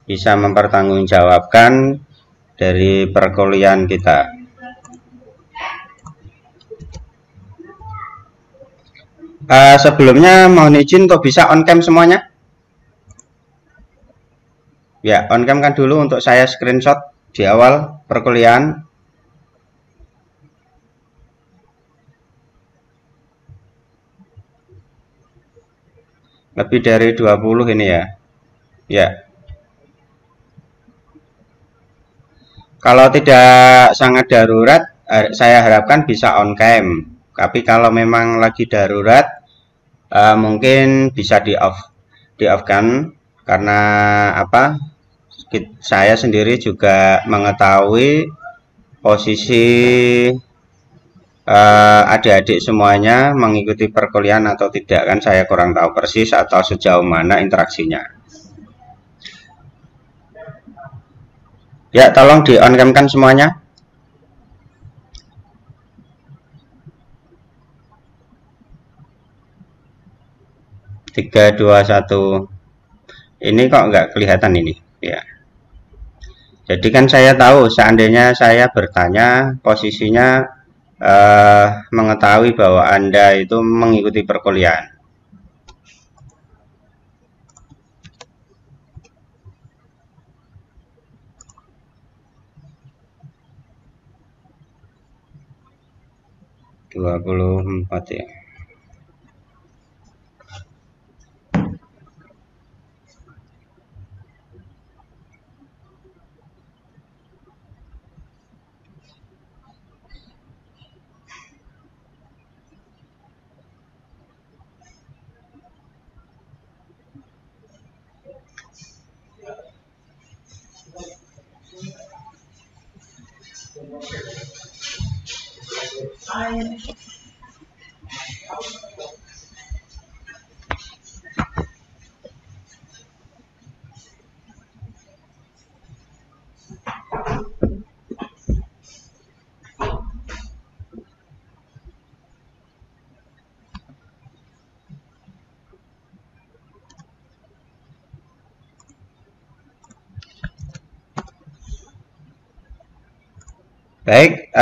bisa mempertanggungjawabkan dari perkuliahan kita. Sebelumnya mohon izin kok bisa on cam semuanya? Ya, on cam kan dulu untuk saya screenshot di awal perkuliahan. Lebih dari 20 ini ya. Ya. Kalau tidak sangat darurat, saya harapkan bisa on cam. Tapi kalau memang lagi darurat, mungkin bisa di off kan, karena apa? Saya sendiri juga mengetahui posisi adik-adik semuanya mengikuti perkuliahan atau tidak, kan saya kurang tahu persis atau sejauh mana interaksinya. Ya, tolong di on cam kan semuanya. Tiga, dua, satu. Ini kok nggak kelihatan ini? Ya. Jadi kan saya tahu seandainya saya bertanya posisinya mengetahui bahwa Anda itu mengikuti perkuliahan. Dua puluh empat ya. Baik,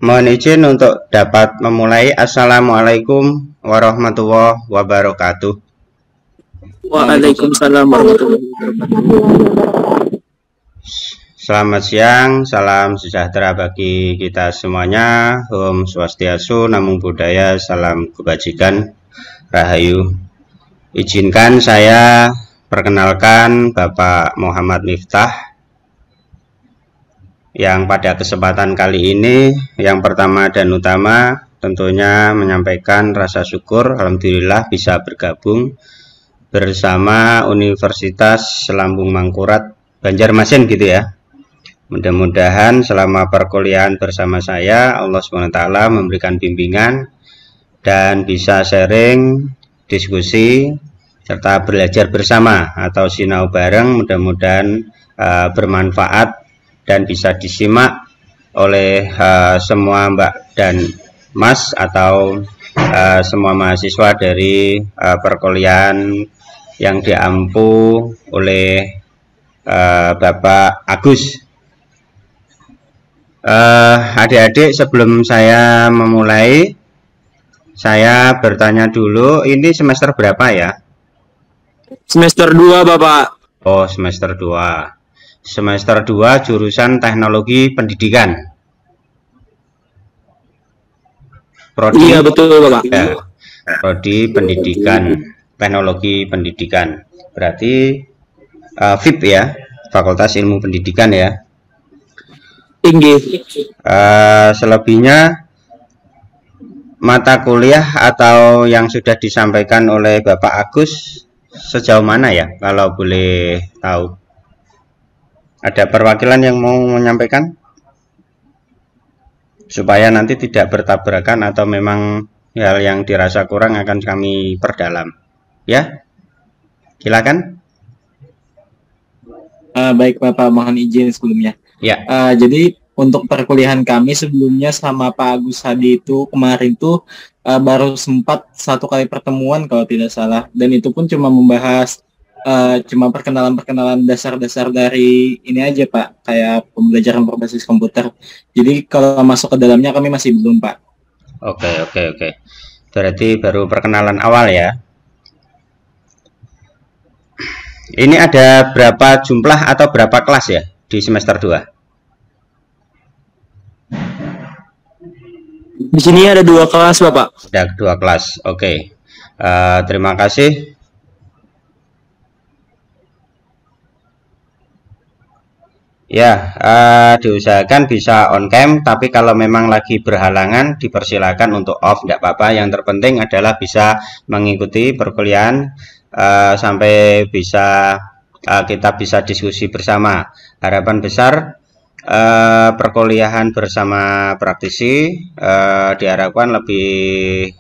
mohon izin untuk dapat memulai. Assalamualaikum warahmatullahi wabarakatuh. Waalaikumsalam warahmatullahi wabarakatuh. Selamat siang, salam sejahtera bagi kita semuanya. Om Swastiastu, Namo Buddhaya, salam kebajikan, Rahayu. Izinkan saya perkenalkan Bapak Muhammad Miftah, yang pada kesempatan kali ini yang pertama dan utama tentunya menyampaikan rasa syukur alhamdulillah bisa bergabung bersama Universitas Lambung Mangkurat Banjarmasin gitu ya. Mudah-mudahan selama perkuliahan bersama saya Allah SWT memberikan bimbingan dan bisa sharing, diskusi serta belajar bersama atau sinau bareng, mudah-mudahan bermanfaat dan bisa disimak oleh semua Mbak dan Mas atau semua mahasiswa dari perkuliahan yang diampu oleh Bapak Agus. Adik-adik, sebelum saya memulai, saya bertanya dulu, ini semester berapa ya? Semester 2, Bapak. Oh, semester 2. Semester 2 jurusan Teknologi Pendidikan. Prodi, iya betul Bapak. Ya, Prodi Pendidikan, Teknologi Pendidikan. Berarti FIP ya, Fakultas Ilmu Pendidikan ya. Tinggi. Selebihnya mata kuliah atau yang sudah disampaikan oleh Bapak Agus sejauh mana ya, kalau boleh tahu? Ada perwakilan yang mau menyampaikan? Supaya nanti tidak bertabrakan atau memang hal yang dirasa kurang akan kami perdalam. Ya, silakan. Baik Bapak, mohon izin sebelumnya. Ya. Jadi untuk perkuliahan kami sebelumnya sama Pak Agus Hadi itu kemarin tuh baru sempat satu kali pertemuan kalau tidak salah. Dan itu pun cuma membahas cuma perkenalan dasar-dasar dari ini aja Pak, kayak pembelajaran berbasis komputer. Jadi kalau masuk ke dalamnya kami masih belum Pak. Oke. Berarti baru perkenalan awal ya. Ini ada berapa jumlah atau berapa kelas ya di semester 2? Di sini ada 2 kelas Bapak. Ada 2 kelas. Oke. Terima kasih. Ya, diusahakan bisa on cam, tapi kalau memang lagi berhalangan dipersilakan untuk off, tidak apa-apa. Yang terpenting adalah bisa mengikuti perkuliahan sampai bisa kita bisa diskusi bersama. Harapan besar perkuliahan bersama praktisi diharapkan lebih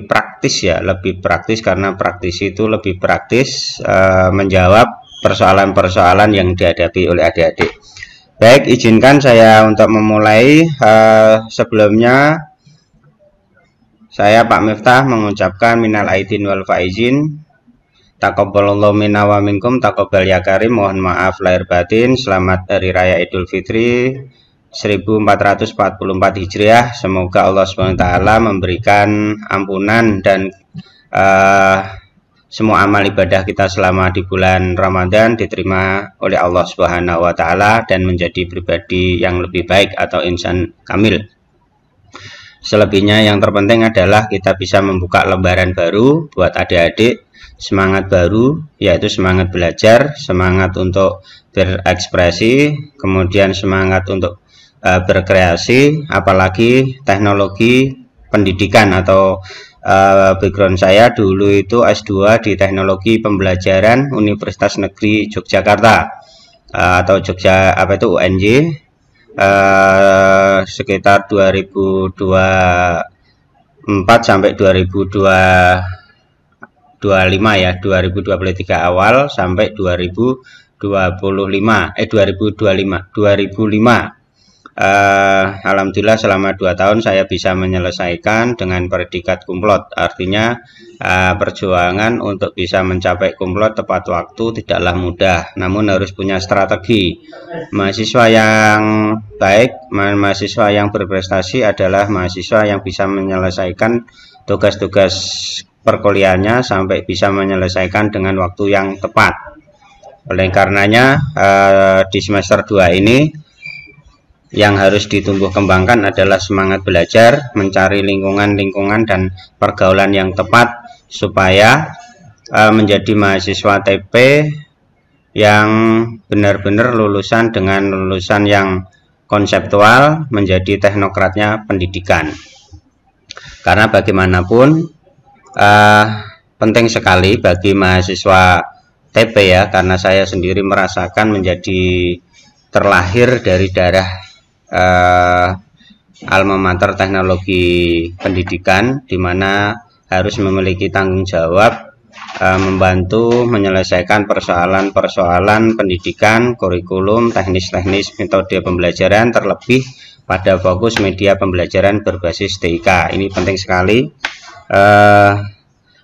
praktis ya, lebih praktis karena praktisi itu lebih praktis menjawab persoalan-persoalan yang dihadapi oleh adik-adik. Baik, izinkan saya untuk memulai. Sebelumnya saya Pak Miftah mengucapkan minal aidin wal faizin. Taqabbalallahu minna wa minkum, taqabbal ya karim. Mohon maaf lahir batin. Selamat Hari Raya Idul Fitri 1444 Hijriah. Semoga Allah SWT memberikan ampunan dan semua amal ibadah kita selama di bulan Ramadan diterima oleh Allah Subhanahu wa taala dan menjadi pribadi yang lebih baik atau insan kamil. Selebihnya yang terpenting adalah kita bisa membuka lembaran baru buat adik-adik, semangat baru yaitu semangat belajar, semangat untuk berekspresi, kemudian semangat untuk berkreasi, apalagi teknologi pendidikan atau background saya dulu itu S2 di Teknologi Pembelajaran Universitas Negeri Yogyakarta atau Jogja apa itu UNJ sekitar 2024 sampai 2025 ya, 2023 awal sampai 2005. Alhamdulillah selama 2 tahun saya bisa menyelesaikan dengan predikat kumlot. Artinya perjuangan untuk bisa mencapai kumlot tepat waktu tidaklah mudah, namun harus punya strategi. Mahasiswa yang baik, mahasiswa yang berprestasi adalah mahasiswa yang bisa menyelesaikan tugas-tugas perkuliahannya sampai bisa menyelesaikan dengan waktu yang tepat. Oleh karenanya di semester 2 ini yang harus ditumbuh kembangkan adalah semangat belajar, mencari lingkungan dan pergaulan yang tepat supaya menjadi mahasiswa TP yang benar-benar lulusan dengan lulusan yang konseptual, menjadi teknokratnya pendidikan. Karena bagaimanapun penting sekali bagi mahasiswa TP ya, karena saya sendiri merasakan menjadi terlahir dari darah alma mater teknologi pendidikan, di mana harus memiliki tanggung jawab membantu menyelesaikan persoalan-persoalan pendidikan, kurikulum, teknis-teknis metode pembelajaran, terlebih pada fokus media pembelajaran berbasis TIK. Ini penting sekali.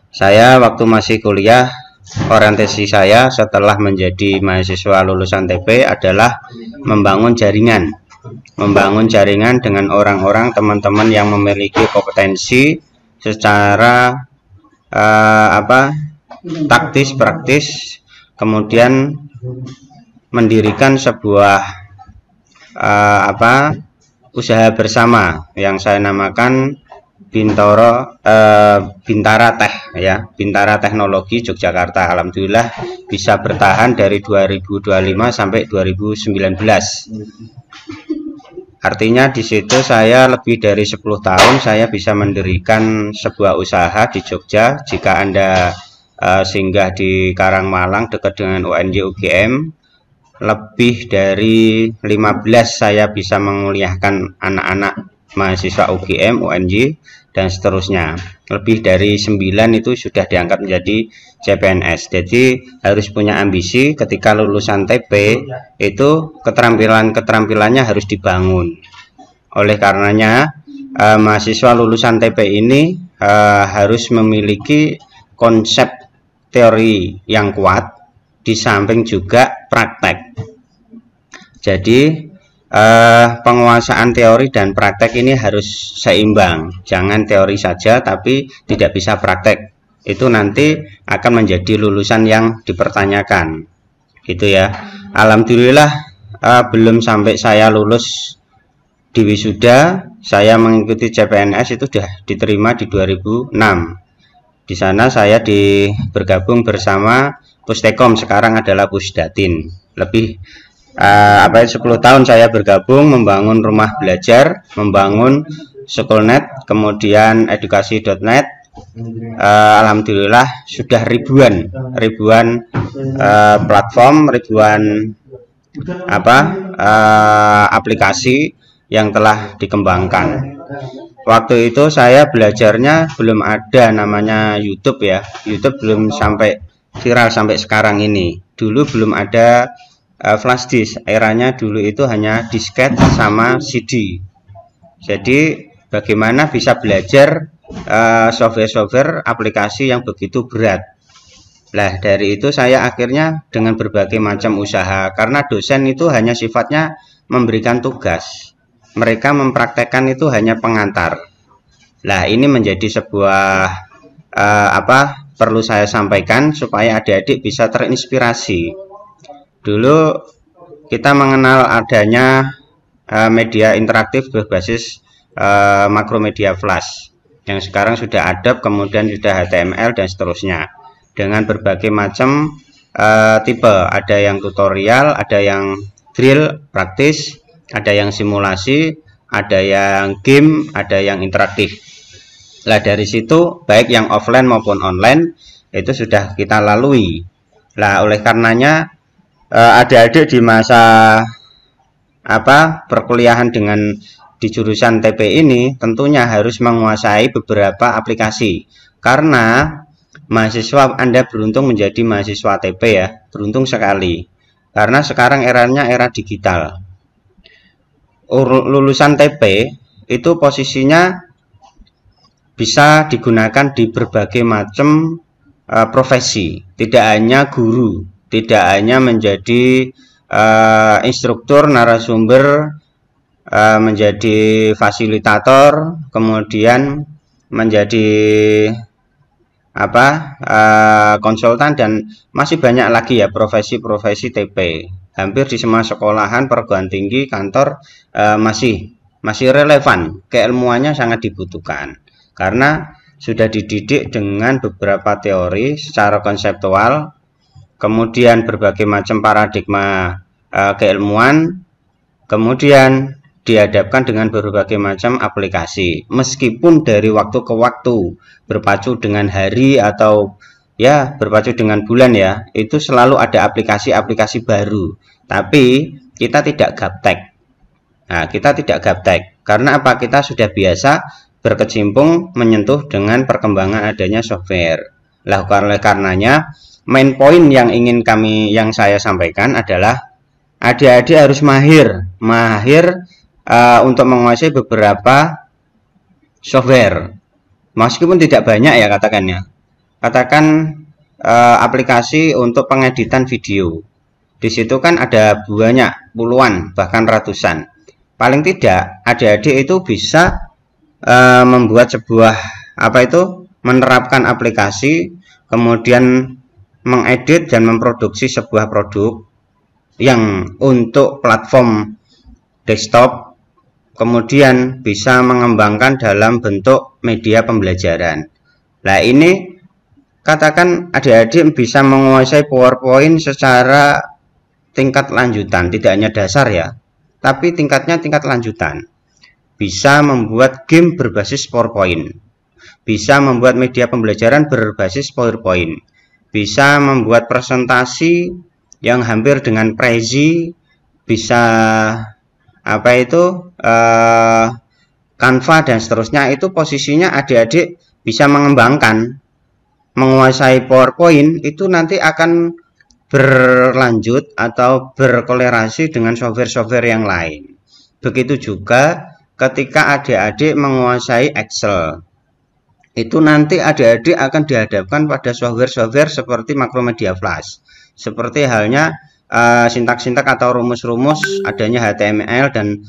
Saya waktu masih kuliah, orientasi saya setelah menjadi mahasiswa lulusan TP adalah membangun jaringan dengan orang-orang, teman-teman yang memiliki kompetensi secara taktis, praktis, kemudian mendirikan sebuah usaha bersama yang saya namakan Bintara Tech ya, Bintara Teknologi Yogyakarta. Alhamdulillah bisa bertahan dari 2025 sampai 2019. Artinya di situ saya lebih dari 10 tahun saya bisa mendirikan sebuah usaha di Jogja. Jika Anda singgah di Karangmalang dekat dengan UNJ UGM, lebih dari 15 saya bisa menguliahkan anak-anak mahasiswa UGM, UNJ dan seterusnya. Lebih dari 9 itu sudah diangkat menjadi CPNS. Jadi harus punya ambisi ketika lulusan TP itu keterampilannya harus dibangun. Oleh karenanya mahasiswa lulusan TP ini harus memiliki konsep teori yang kuat, di samping juga praktek. Jadi penguasaan teori dan praktek ini harus seimbang. Jangan teori saja tapi tidak bisa praktek. Itu nanti akan menjadi lulusan yang dipertanyakan. Gitu ya. Alhamdulillah belum sampai saya lulus di wisuda, saya mengikuti CPNS itu sudah diterima di 2006. Di sana saya bergabung bersama Pustekom, sekarang adalah Pusdatin. Lebih 10 tahun saya bergabung membangun rumah belajar, membangun Schoolnet, kemudian edukasi.net. Alhamdulillah sudah ribuan platform, ribuan aplikasi yang telah dikembangkan. Waktu itu saya belajarnya belum ada namanya YouTube ya. YouTube belum sampai viral sampai sekarang ini. Dulu belum ada flash disk. Eranya dulu itu hanya disket sama CD. Jadi bagaimana bisa belajar software-software aplikasi yang begitu berat. Nah, dari itu saya akhirnya dengan berbagai macam usaha, karena dosen itu hanya sifatnya memberikan tugas. Mereka mempraktekkan itu hanya pengantar. Nah, ini menjadi sebuah perlu saya sampaikan supaya adik-adik bisa terinspirasi. Dulu kita mengenal adanya media interaktif berbasis Makromedia Flash yang sekarang sudah Adobe, kemudian sudah HTML dan seterusnya dengan berbagai macam tipe. Ada yang tutorial, ada yang drill praktis, ada yang simulasi, ada yang game, ada yang interaktif. Nah, dari situ baik yang offline maupun online itu sudah kita lalui. Nah, oleh karenanya adik-adik di masa perkuliahan di jurusan TP ini tentunya harus menguasai beberapa aplikasi, karena mahasiswa Anda beruntung menjadi mahasiswa TP ya, beruntung sekali karena sekarang eranya era digital. Lulusan TP itu posisinya bisa digunakan di berbagai macam profesi, tidak hanya guru, tidak hanya menjadi instruktur, narasumber, menjadi fasilitator, kemudian menjadi konsultan, dan masih banyak lagi ya profesi-profesi TP. Hampir di semua sekolahan, perguruan tinggi, kantor masih relevan, keilmuannya sangat dibutuhkan karena sudah dididik dengan beberapa teori secara konseptual, kemudian berbagai macam paradigma keilmuan, kemudian dihadapkan dengan berbagai macam aplikasi. Meskipun dari waktu ke waktu berpacu dengan hari atau ya berpacu dengan bulan ya, itu selalu ada aplikasi-aplikasi baru, tapi kita tidak gaptek. Nah, kita tidak gaptek karena apa? Kita sudah biasa berkecimpung menyentuh dengan perkembangan adanya software. Lah, oleh karenanya main point yang yang saya sampaikan adalah adik-adik harus mahir untuk menguasai beberapa software, meskipun tidak banyak ya, katakan aplikasi untuk pengeditan video. Di situ kan ada banyak, puluhan bahkan ratusan. Paling tidak adik-adik itu bisa membuat sebuah menerapkan aplikasi, kemudian mengedit dan memproduksi sebuah produk yang untuk platform desktop, kemudian bisa mengembangkan dalam bentuk media pembelajaran. Nah, ini katakan adik-adik bisa menguasai PowerPoint secara tingkat lanjutan, tidak hanya dasar ya, tapi tingkat lanjutan. Bisa membuat game berbasis PowerPoint, bisa membuat media pembelajaran berbasis PowerPoint, bisa membuat presentasi yang hampir dengan Prezi, bisa Canva dan seterusnya. Itu posisinya adik-adik bisa mengembangkan, menguasai PowerPoint itu nanti akan berlanjut atau berkolerasi dengan software-software yang lain. Begitu juga ketika adik-adik menguasai Excel. itu nanti adik-adik akan dihadapkan pada software-software seperti Macromedia Flash. Seperti halnya sintak-sintak atau rumus-rumus adanya HTML dan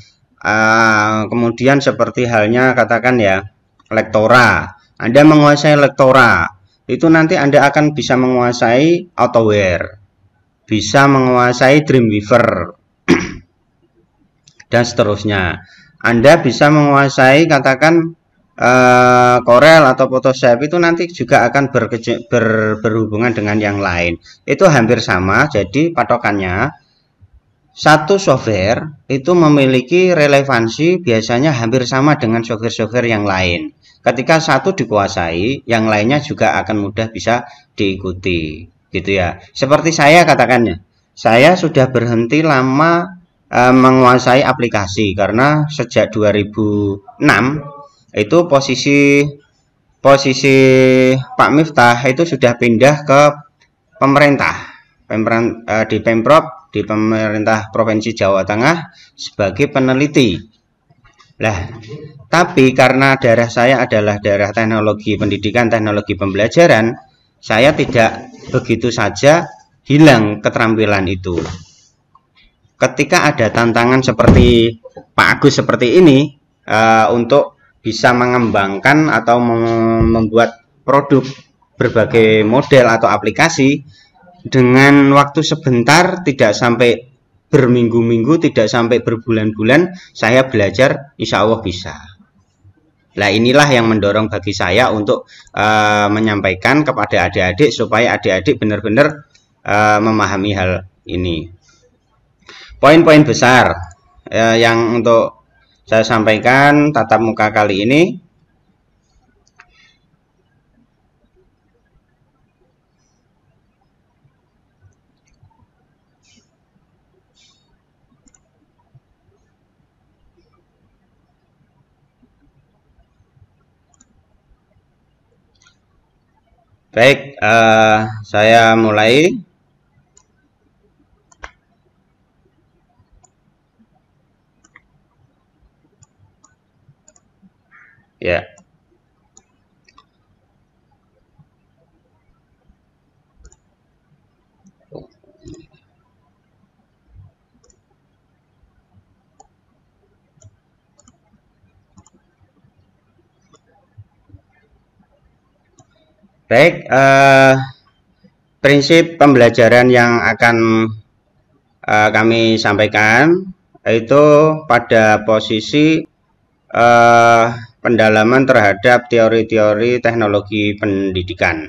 kemudian seperti halnya katakan ya Lektora. Anda menguasai Lektora, itu nanti Anda akan bisa menguasai AutoWare, bisa menguasai Dreamweaver, dan seterusnya. Anda bisa menguasai katakan Corel atau Photoshop, itu nanti juga akan berhubungan dengan yang lain. Itu hampir sama, jadi patokannya satu software itu memiliki relevansi biasanya hampir sama dengan software-software yang lain. Ketika satu dikuasai, yang lainnya juga akan mudah bisa diikuti, gitu ya. Seperti saya katakannya, saya sudah berhenti lama menguasai aplikasi karena sejak 2006 itu posisi Pak Miftah itu sudah pindah ke pemerintah, di Pemprov, di pemerintah Provinsi Jawa Tengah sebagai peneliti. Lah, tapi karena daerah saya adalah daerah teknologi pendidikan, teknologi pembelajaran, saya tidak begitu saja hilang keterampilan itu. Ketika ada tantangan seperti Pak Agus seperti ini, untuk bisa mengembangkan atau membuat produk berbagai model atau aplikasi dengan waktu sebentar, tidak sampai berminggu-minggu, tidak sampai berbulan-bulan, saya belajar, insya Allah bisa. Nah, inilah yang mendorong bagi saya untuk menyampaikan kepada adik-adik supaya adik-adik benar-benar memahami hal ini. Poin-poin besar yang untuk saya sampaikan tatap muka kali ini. Baik, saya mulai. Ya. Baik, prinsip pembelajaran yang akan kami sampaikan itu pada posisi pendalaman terhadap teori-teori teknologi pendidikan.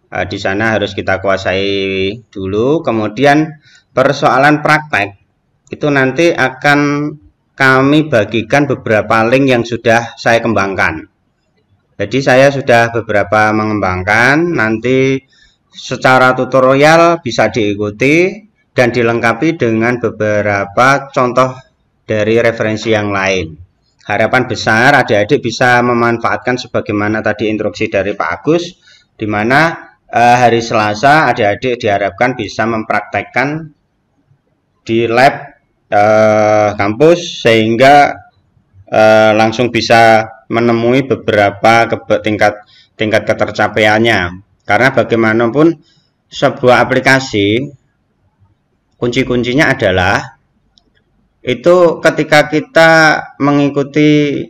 Di sana harus kita kuasai dulu, kemudian persoalan praktek itu nanti akan kami bagikan beberapa link yang sudah saya kembangkan. Jadi saya sudah beberapa mengembangkan, nanti secara tutorial bisa diikuti dan dilengkapi dengan beberapa contoh dari referensi yang lain. Harapan besar adik-adik bisa memanfaatkan sebagaimana tadi instruksi dari Pak Agus, di mana hari Selasa adik-adik diharapkan bisa mempraktekkan di lab kampus sehingga langsung bisa menemui beberapa tingkat ketercapaiannya. Karena bagaimanapun sebuah aplikasi kunci-kuncinya adalah itu ketika kita mengikuti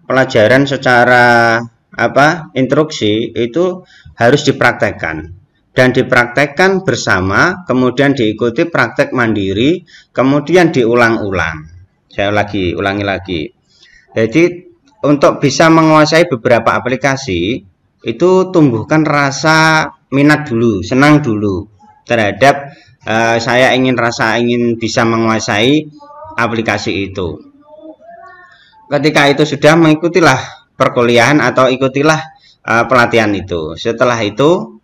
pelajaran secara instruksi itu harus dipraktekkan dan dipraktekkan bersama, kemudian diikuti praktek mandiri, kemudian diulang-ulang. Saya ulangi lagi. Jadi untuk bisa menguasai beberapa aplikasi itu tumbuhkan rasa minat dulu, senang dulu terhadap saya ingin bisa menguasai aplikasi itu. Ketika itu sudah mengikutilah perkuliahan atau ikutilah pelatihan itu. Setelah itu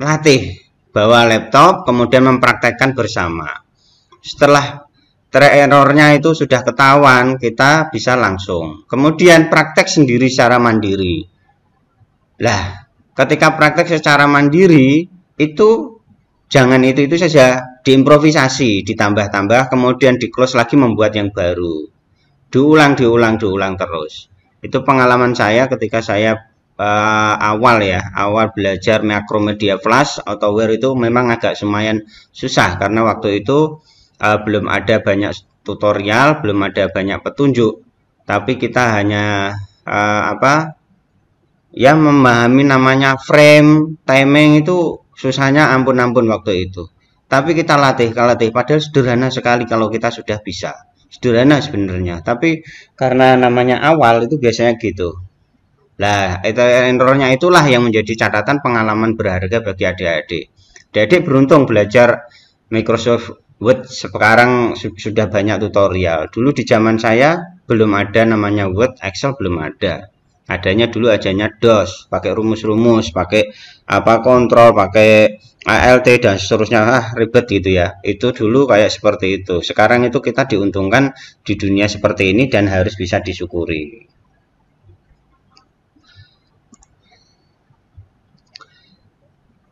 latih bawa laptop, kemudian mempraktekkan bersama. Setelah errornya itu sudah ketahuan, kita bisa langsung. Kemudian praktek sendiri secara mandiri. Lah, ketika praktek secara mandiri itu jangan itu saja, diimprovisasi, ditambah-tambah, kemudian di close lagi membuat yang baru. Diulang terus. Itu pengalaman saya ketika saya awal belajar Macromedia Flash atau Where itu memang agak lumayan susah karena waktu itu belum ada banyak tutorial, belum ada banyak petunjuk, tapi kita hanya ya memahami namanya frame, timing itu susahnya ampun-ampun waktu itu. Tapi kita latih, padahal sederhana sekali kalau kita sudah bisa. Sederhana sebenarnya, tapi karena namanya awal itu biasanya gitu. Nah, errornya itulah yang menjadi catatan pengalaman berharga bagi adik-adik. Adik-adik beruntung belajar Microsoft Word, sekarang sudah banyak tutorial. Dulu di zaman saya belum ada namanya Word, Excel belum ada. Adanya dulu ajanya DOS, pakai rumus-rumus, pakai kontrol, pakai ALT dan seterusnya, ribet gitu ya. Itu dulu kayak seperti itu. Sekarang itu kita diuntungkan di dunia seperti ini dan harus bisa disyukuri.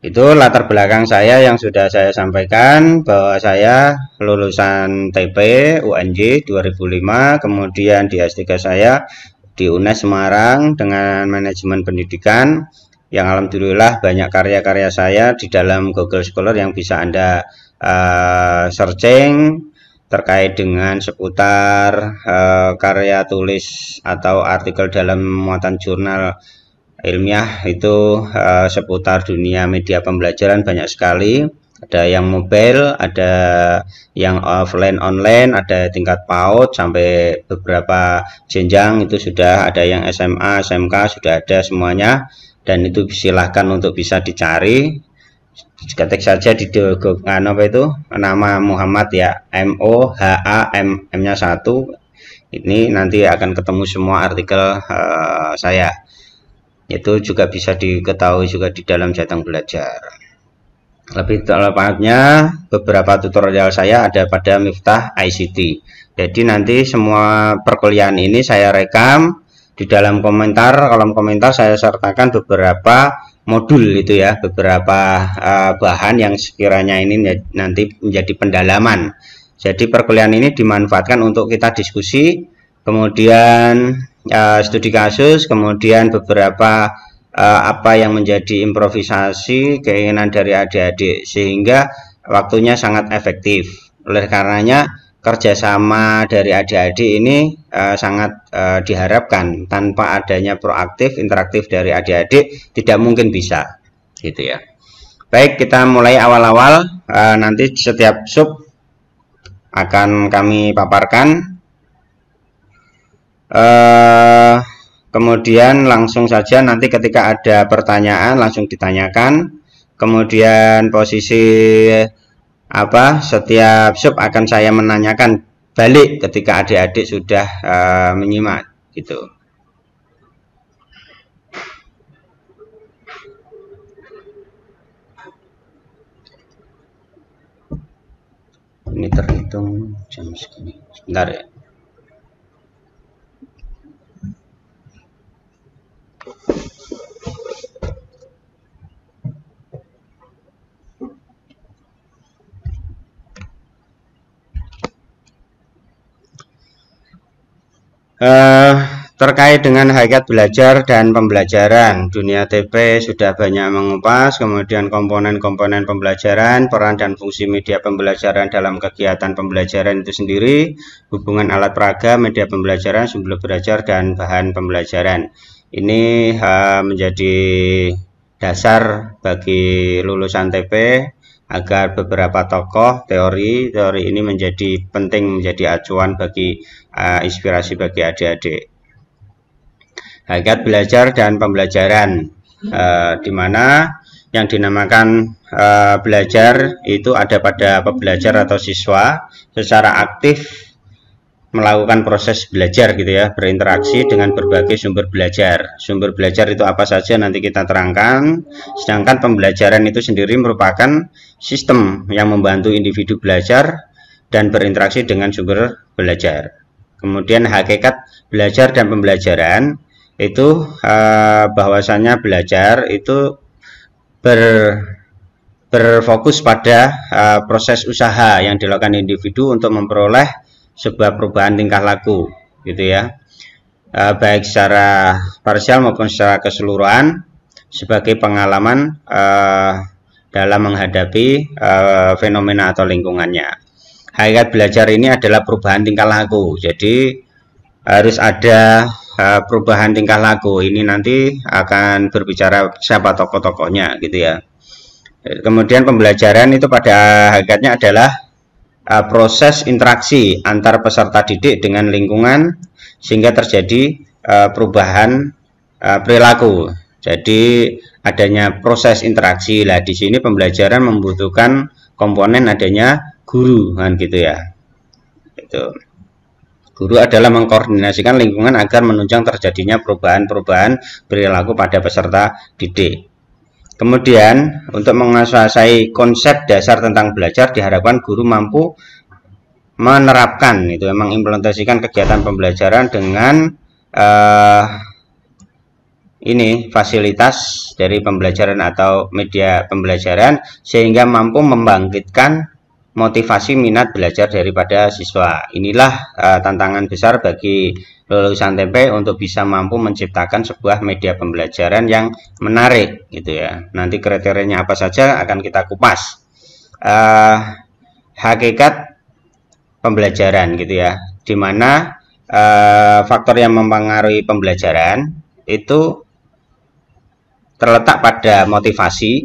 Itu latar belakang saya yang sudah saya sampaikan, bahwa saya lulusan TP UNJ 2005, kemudian di S3 saya di UNES Semarang dengan manajemen pendidikan, yang alhamdulillah banyak karya-karya saya di dalam Google Scholar yang bisa Anda searching terkait dengan seputar karya tulis atau artikel dalam muatan jurnal ilmiah itu seputar dunia media pembelajaran banyak sekali. Ada yang mobile, ada yang offline online, ada tingkat PAUD sampai beberapa jenjang itu sudah ada, yang SMA, SMK sudah ada semuanya, dan itu silahkan untuk bisa dicari. Ketik saja di nama Muhammad ya, MOHAM, M-nya 1. Ini nanti akan ketemu semua artikel saya. Itu juga bisa diketahui juga di dalam Jateng Belajar. Lebih tepatnya beberapa tutorial saya ada pada Miftah ICT. Jadi nanti semua perkuliahan ini saya rekam, di dalam kolom komentar saya sertakan beberapa modul itu ya, beberapa bahan yang sekiranya ini nanti menjadi pendalaman. Jadi perkuliahan ini dimanfaatkan untuk kita diskusi, kemudian studi kasus, kemudian beberapa apa yang menjadi improvisasi keinginan dari adik-adik, sehingga waktunya sangat efektif. Oleh karenanya kerjasama dari adik-adik ini sangat diharapkan. Tanpa adanya proaktif, interaktif dari adik-adik tidak mungkin bisa, gitu ya. Baik, kita mulai awal-awal. Nanti setiap sub akan kami paparkan. Kemudian langsung saja nanti ketika ada pertanyaan langsung ditanyakan. Kemudian posisi setiap sub akan saya menanyakan balik ketika adik-adik sudah menyimak gitu. Ini terhitung jam segini. Sebentar ya. Terkait dengan hakikat belajar dan pembelajaran, dunia TP sudah banyak mengupas, kemudian komponen-komponen pembelajaran, peran dan fungsi media pembelajaran dalam kegiatan pembelajaran itu sendiri, hubungan alat peraga, media pembelajaran, sumber belajar, dan bahan pembelajaran. Ini menjadi dasar bagi lulusan TP agar beberapa tokoh teori ini menjadi penting, menjadi acuan bagi inspirasi bagi adik-adik. Hakikat belajar dan pembelajaran, di mana yang dinamakan belajar itu ada pada pembelajar atau siswa secara aktif melakukan proses belajar gitu ya, berinteraksi dengan berbagai sumber belajar. Sumber belajar itu apa saja nanti kita terangkan. Sedangkan pembelajaran itu sendiri merupakan sistem yang membantu individu belajar dan berinteraksi dengan sumber belajar. Kemudian hakikat belajar dan pembelajaran itu bahwasannya belajar itu berfokus pada proses usaha yang dilakukan individu untuk memperoleh sebuah perubahan tingkah laku gitu ya. baik secara parsial maupun secara keseluruhan sebagai pengalaman dalam menghadapi fenomena atau lingkungannya. Hakikat belajar ini adalah perubahan tingkah laku. Jadi harus ada perubahan tingkah laku. Ini nanti akan berbicara siapa tokoh-tokohnya gitu ya. Kemudian pembelajaran itu pada hakikatnya adalah proses interaksi antar peserta didik dengan lingkungan sehingga terjadi perubahan perilaku. Jadi adanya proses interaksi. Lah di sini pembelajaran membutuhkan komponen adanya guru kan gitu ya. Itu. Guru adalah mengkoordinasikan lingkungan agar menunjang terjadinya perubahan-perubahan perilaku pada peserta didik. Kemudian untuk menguasai konsep dasar tentang belajar diharapkan guru mampu menerapkan itu mengimplementasikan kegiatan pembelajaran dengan ini fasilitas dari pembelajaran atau media pembelajaran sehingga mampu membangkitkan motivasi minat belajar daripada siswa. Inilah tantangan besar bagi lulusan TP untuk bisa mampu menciptakan sebuah media pembelajaran yang menarik gitu ya. Nanti kriterianya apa saja akan kita kupas. Hakikat pembelajaran gitu ya, dimana faktor yang mempengaruhi pembelajaran itu terletak pada motivasi,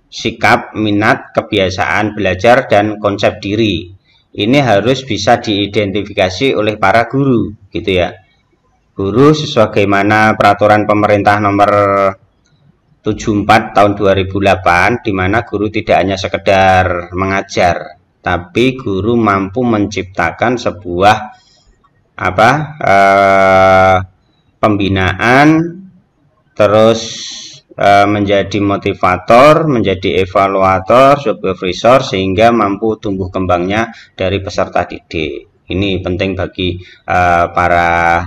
sikap, minat, kebiasaan belajar, dan konsep diri. Ini harus bisa diidentifikasi oleh para guru gitu ya. Guru sebagaimana peraturan pemerintah nomor 74 tahun 2008 di mana guru tidak hanya sekedar mengajar, tapi guru mampu menciptakan sebuah pembinaan, terus menjadi motivator, menjadi evaluator, supervisor sehingga mampu tumbuh kembangnya dari peserta didik. Ini penting bagi para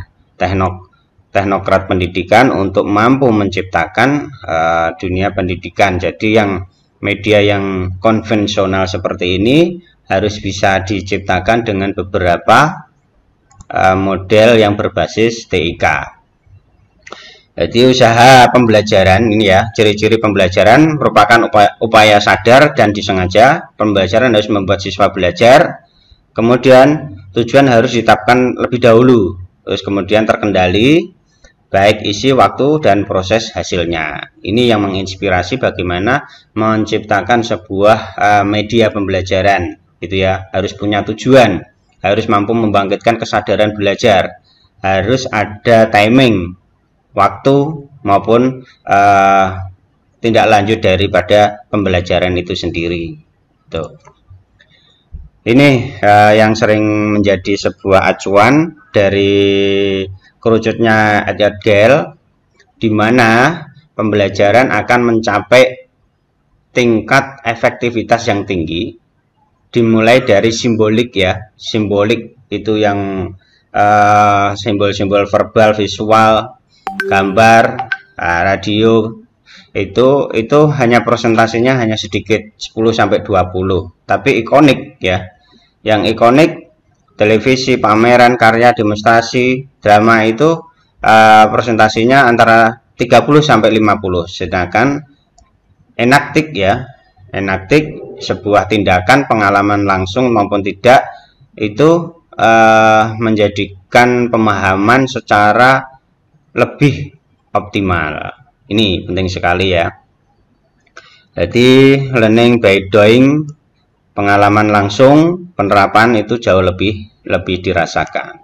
teknokrat pendidikan untuk mampu menciptakan dunia pendidikan. Jadi yang media yang konvensional seperti ini harus bisa diciptakan dengan beberapa model yang berbasis TIK. Jadi usaha pembelajaran ini ya, ciri-ciri pembelajaran merupakan upaya sadar dan disengaja. Pembelajaran harus membuat siswa belajar, kemudian tujuan harus ditetapkan lebih dahulu, terus kemudian terkendali, baik isi, waktu, dan proses hasilnya. Ini yang menginspirasi bagaimana menciptakan sebuah media pembelajaran, gitu ya. Harus punya tujuan, harus mampu membangkitkan kesadaran belajar, harus ada timing, waktu maupun tindak lanjut daripada pembelajaran itu sendiri. Tuh. Ini yang sering menjadi sebuah acuan dari kerucutnya Edward Gale, di mana pembelajaran akan mencapai tingkat efektivitas yang tinggi, dimulai dari simbolik ya, simbolik itu yang simbol-simbol verbal, visual, gambar, radio itu hanya presentasinya hanya sedikit 10-20, tapi ikonik ya. Yang ikonik televisi, pameran, karya, demonstrasi, drama itu presentasinya antara 30-50. Sedangkan enaktik ya, enaktik sebuah tindakan, pengalaman langsung maupun tidak itu menjadikan pemahaman secara lebih optimal. Ini penting sekali ya. Jadi learning by doing, pengalaman langsung, penerapan itu jauh lebih dirasakan.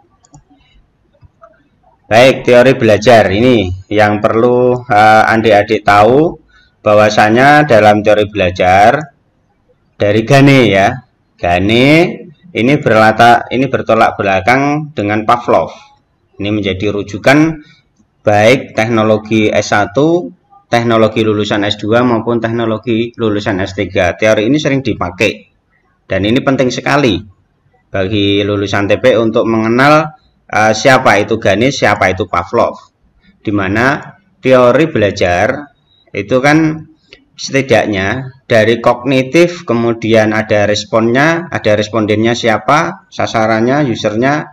Baik, teori belajar ini yang perlu adik-adik tahu bahwasanya dalam teori belajar dari Gane ya. Gane ini bertolak belakang dengan Pavlov. Ini menjadi rujukan baik teknologi S1, teknologi lulusan S2 maupun teknologi lulusan S3. Teori ini sering dipakai dan ini penting sekali bagi lulusan TP untuk mengenal siapa itu Gane, siapa itu Pavlov. Di mana teori belajar itu kan setidaknya dari kognitif, kemudian ada responnya, ada respondennya siapa, sasarannya, usernya,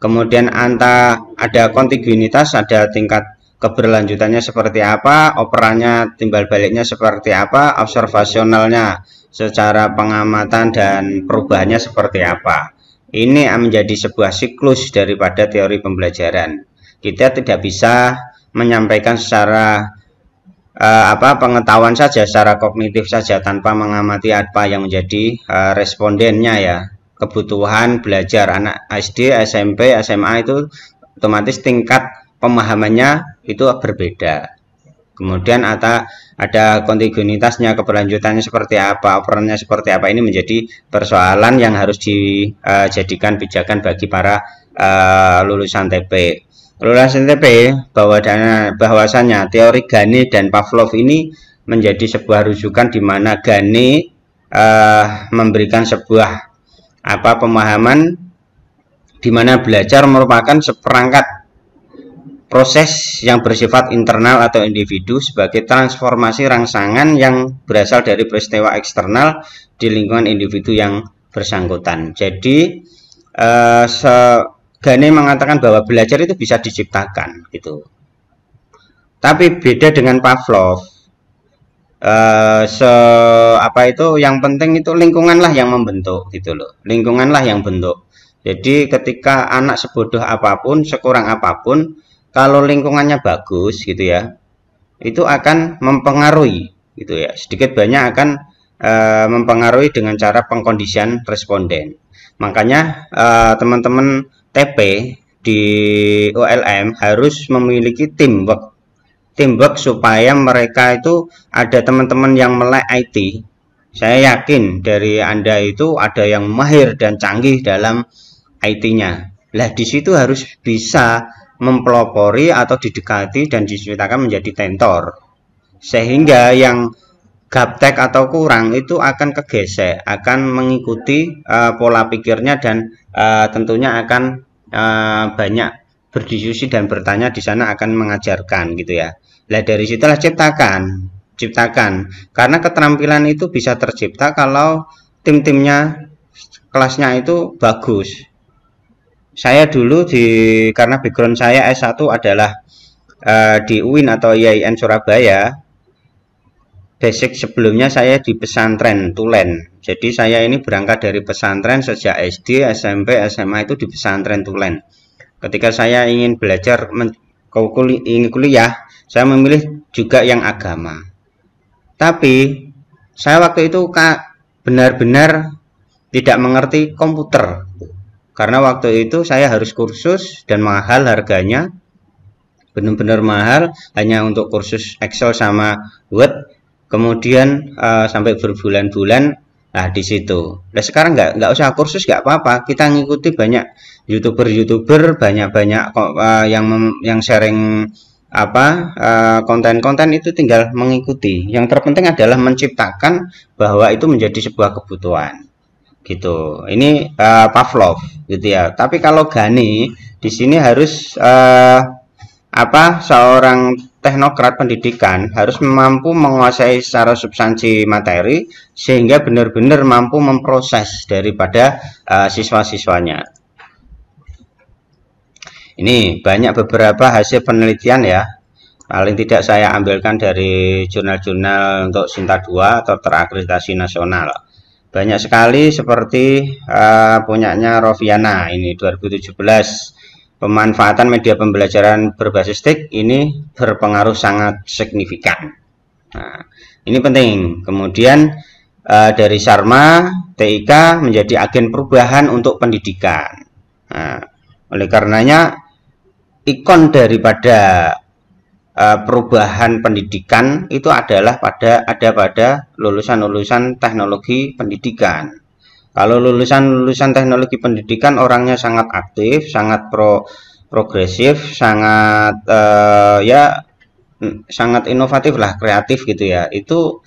kemudian ada kontiguitas, ada tingkat keberlanjutannya seperti apa, operannya timbal baliknya seperti apa, observasionalnya secara pengamatan dan perubahannya seperti apa. Ini menjadi sebuah siklus daripada teori pembelajaran. Kita tidak bisa menyampaikan secara pengetahuan saja, secara kognitif saja, tanpa mengamati apa yang menjadi respondennya ya. Kebutuhan belajar anak SD, SMP, SMA itu otomatis tingkat pemahamannya itu berbeda. Kemudian ada kontiguitasnya, keberlanjutannya seperti apa, operannya seperti apa. Ini menjadi persoalan yang harus dijadikan pijakan bagi para lulusan TP. Lulusan TP bahwasanya teori Gane dan Pavlov ini menjadi sebuah rujukan di mana Gane memberikan sebuah pemahaman di mana belajar merupakan seperangkat proses yang bersifat internal atau individu sebagai transformasi rangsangan yang berasal dari peristiwa eksternal di lingkungan individu yang bersangkutan. Jadi Gane mengatakan bahwa belajar itu bisa diciptakan gitu. Tapi beda dengan Pavlov. Yang penting itu lingkunganlah yang membentuk gitu loh. Lingkunganlah yang bentuk. Jadi ketika anak sebodoh apapun, sekurang apapun, kalau lingkungannya bagus gitu ya, itu akan mempengaruhi gitu ya. Sedikit banyak akan mempengaruhi dengan cara pengkondisian responden. Makanya teman-teman TP di ULM harus memiliki teamwork supaya mereka itu ada teman-teman yang melek IT. Saya yakin dari Anda itu ada yang mahir dan canggih dalam IT-nya. Lah di situ harus bisa mempelopori atau didekati dan diceritakan menjadi tentor. Sehingga yang gaptek atau kurang itu akan kegesek, akan mengikuti pola pikirnya dan tentunya akan banyak berdiskusi dan bertanya di sana, akan mengajarkan gitu ya. Nah dari situlah ciptakan, karena keterampilan itu bisa tercipta kalau tim-timnya kelasnya itu bagus. Saya dulu karena background saya S1 adalah di UIN atau IAIN Surabaya. Basic sebelumnya saya di pesantren Tulen. Jadi saya ini berangkat dari pesantren sejak SD, SMP, SMA itu di pesantren Tulen. Ketika saya ingin belajar ingin kuliah, saya memilih juga yang agama. Tapi saya waktu itu benar-benar tidak mengerti komputer. Karena waktu itu saya harus kursus dan mahal harganya. Benar-benar mahal, hanya untuk kursus Excel sama Word. Kemudian sampai berbulan-bulan. Nah di situ. Nah sekarang nggak usah kursus, nggak apa-apa. Kita ngikuti banyak youtuber, banyak yang sharing konten-konten itu, tinggal mengikuti. Yang terpenting adalah menciptakan bahwa itu menjadi sebuah kebutuhan. Gitu. Ini Pavlov gitu ya. Tapi kalau Gane di sini harus seorang teknokrat pendidikan harus mampu menguasai secara substansi materi sehingga benar-benar mampu memproses daripada siswa-siswanya. Ini banyak beberapa hasil penelitian ya. Paling tidak saya ambilkan dari jurnal-jurnal untuk Sinta 2 atau terakreditasi nasional. Banyak sekali seperti punyanya Roviana ini 2017. Pemanfaatan media pembelajaran berbasis TIK ini berpengaruh sangat signifikan. Nah, ini penting. Kemudian dari Sharma, TIK menjadi agen perubahan untuk pendidikan. Nah, oleh karenanya ikon daripada perubahan pendidikan itu adalah pada lulusan-lulusan teknologi pendidikan. Kalau lulusan teknologi pendidikan orangnya sangat aktif, sangat progresif, sangat sangat inovatif lah, kreatif gitu ya. Itu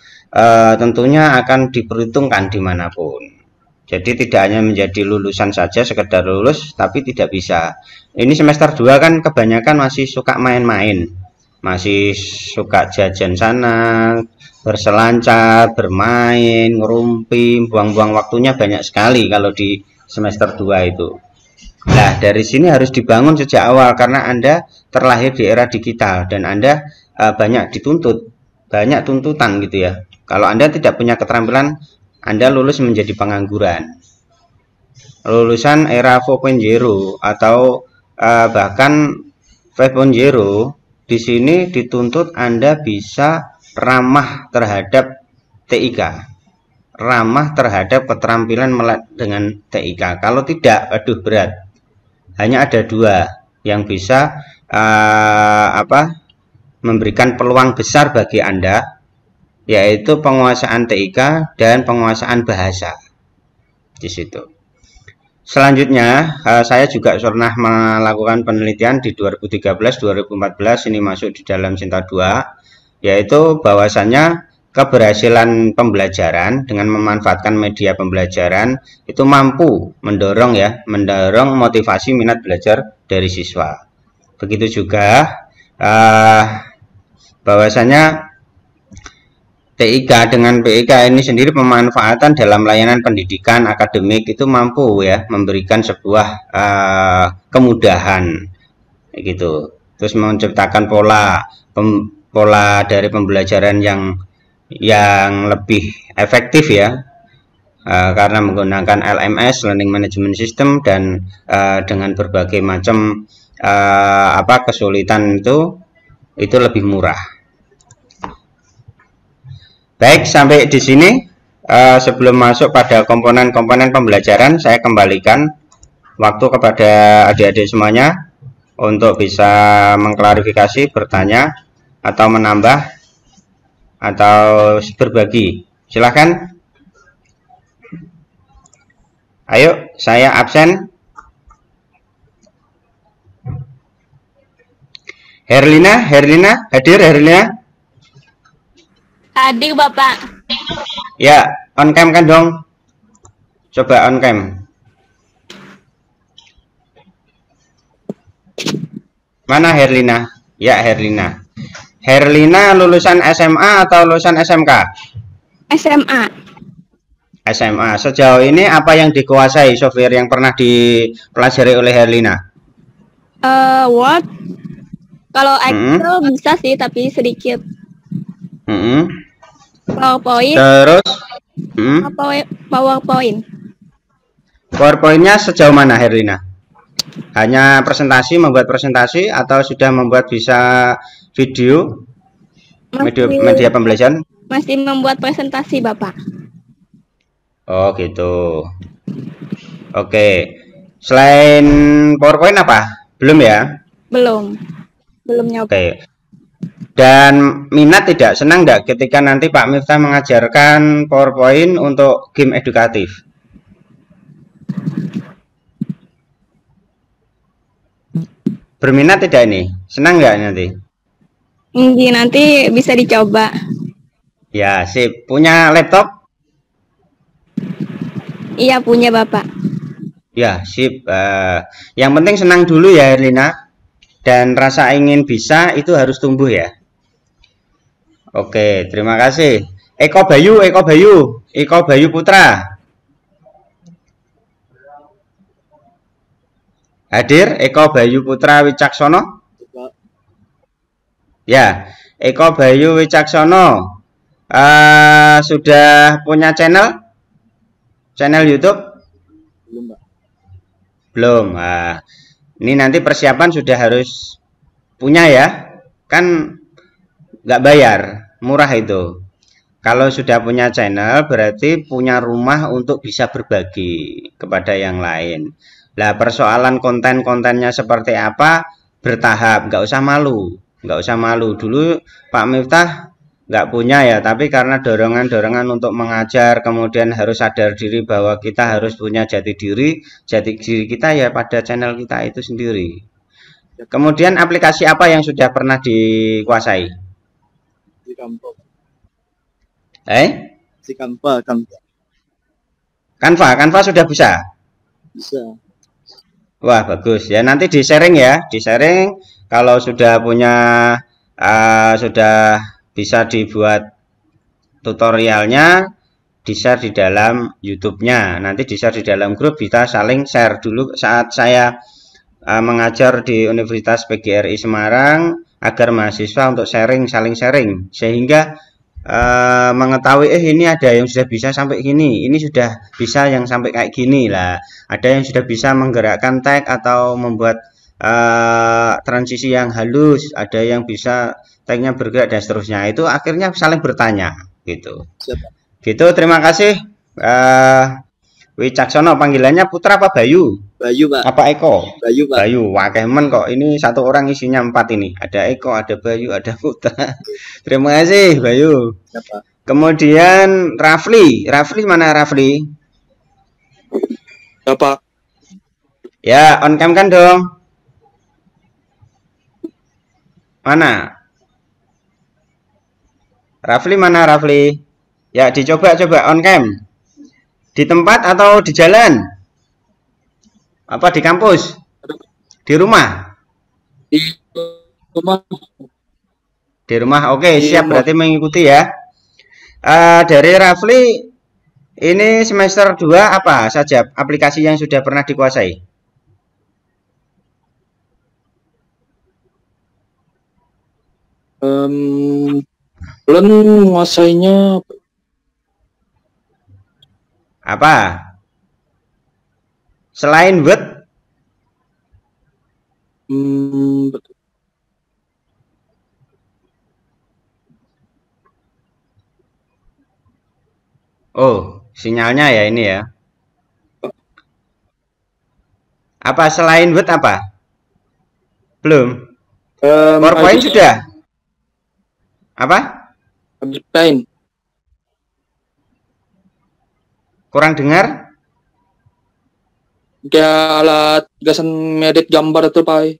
tentunya akan diperhitungkan dimanapun. Jadi tidak hanya menjadi lulusan saja, sekedar lulus, tapi tidak bisa. Ini semester 2 kan kebanyakan masih suka main-main, masih suka jajan sana, berselancar, bermain, ngerumpi, buang-buang waktunya banyak sekali kalau di semester 2 itu. Nah, dari sini harus dibangun sejak awal karena Anda terlahir di era digital dan Anda banyak dituntut, banyak tuntutan gitu ya. Kalau Anda tidak punya keterampilan, Anda lulus menjadi pengangguran. Lulusan era 4.0 atau bahkan 5.0 di sini dituntut Anda bisa ramah terhadap TIK, ramah terhadap keterampilan melek dengan TIK. Kalau tidak, aduh berat. Hanya ada dua yang bisa memberikan peluang besar bagi Anda, yaitu penguasaan TIK dan penguasaan bahasa di situ. Selanjutnya, saya juga pernah melakukan penelitian di 2013-2014, ini masuk di dalam Sinta 2, yaitu bahwasannya keberhasilan pembelajaran dengan memanfaatkan media pembelajaran itu mampu mendorong motivasi minat belajar dari siswa. Begitu juga bahwasanya TIK dengan PIK ini sendiri pemanfaatan dalam layanan pendidikan akademik itu mampu ya memberikan sebuah kemudahan gitu. Terus menciptakan pola dari pembelajaran yang lebih efektif ya, karena menggunakan LMS (Learning Management System) dan dengan berbagai macam kesulitan itu lebih murah. Baik, sampai di sini. Sebelum masuk pada komponen-komponen pembelajaran, saya kembalikan waktu kepada adik-adik semuanya untuk bisa mengklarifikasi, bertanya, atau menambah atau berbagi. Silahkan. Ayo, saya absen. Herlina, hadir Herlina? Hadir, Bapak. Ya, on cam kan dong? Coba on cam. Mana Herlina? Ya, Herlina. Herlina lulusan SMA atau lulusan SMK? SMA. SMA. Sejauh ini apa yang dikuasai software yang pernah dipelajari oleh Herlina? Word. Kalau Excel bisa sih, tapi sedikit. PowerPoint. Terus? PowerPoint. PowerPoint-nya sejauh mana Herlina? Hanya presentasi, membuat presentasi, atau sudah membuat bisa video, media pembelajaran? Masih membuat presentasi, Bapak. Oh gitu. Oke. Selain PowerPoint apa? Belum ya? Belum nyoba. Oke. Dan minat tidak, senang nggak ketika nanti Pak Miftah mengajarkan PowerPoint untuk game edukatif? Berminat tidak ini? Senang nggak nanti? Nanti bisa dicoba. Ya, sip. Punya laptop? Iya, punya Bapak. Ya, sip. Yang penting senang dulu ya, Herlina. Dan rasa ingin bisa itu harus tumbuh ya. Oke, terima kasih. Eko Bayu Putra. Hadir Eko Bayu Putra Wicaksono? Ya, Eko Bayu Wicaksono sudah punya channel YouTube? Belum, Pak. Belum. Ini nanti persiapan sudah harus punya ya. Kan nggak bayar, murah itu. Kalau sudah punya channel berarti punya rumah untuk bisa berbagi kepada yang lain. Lah persoalan konten-kontennya seperti apa bertahap, nggak usah malu. Dulu Pak Miftah nggak punya ya, tapi karena dorongan-dorongan untuk mengajar, kemudian harus sadar diri bahwa kita harus punya jati diri kita ya pada channel kita itu sendiri. Kemudian aplikasi apa yang sudah pernah dikuasai? Si Canva. Si Canva sudah bisa? Bisa. Wah, bagus ya. Nanti di-sharing ya, kalau sudah punya sudah bisa dibuat tutorialnya di-share di dalam YouTube-nya. Nanti di-share di dalam grup, kita saling share. Dulu saat saya mengajar di Universitas PGRI Semarang, agar mahasiswa untuk sharing, saling sharing, sehingga mengetahui ini ada yang sudah bisa sampai gini, ini sudah bisa yang sampai kayak gini lah, ada yang sudah bisa menggerakkan tag atau membuat transisi yang halus, ada yang bisa tagnya bergerak dan seterusnya. Itu akhirnya saling bertanya gitu. Gitu, terima kasih. Wicaksono, panggilannya Putra apa Bayu? Bayu, Pak. Apa Eko? Bayu, Pak. Bayu, wakemen kok. Ini satu orang isinya 4 ini. Ada Eko, ada Bayu, ada Putra. Terima kasih Bayu. Ya, Pak. Kemudian Rafli. Rafli mana Rafli? Ya, Pak. Ya, on cam kan dong. Mana? Rafli mana Rafli? Ya, dicoba-coba on cam. Di tempat atau di jalan? Apa di kampus? Di rumah? Di rumah. Di rumah, oke, Di siap rumah. berarti mengikuti ya. Dari Rafli, ini semester 2 apa saja aplikasi yang sudah pernah dikuasai? Belum menguasainya. Apa? Selain Word? Oh, sinyalnya ya ini ya. Apa selain Word apa? Belum. PowerPoint sudah? Apa? Desain. Kurang dengar? Kayak alat gasan ngedit gambar itu, Pak.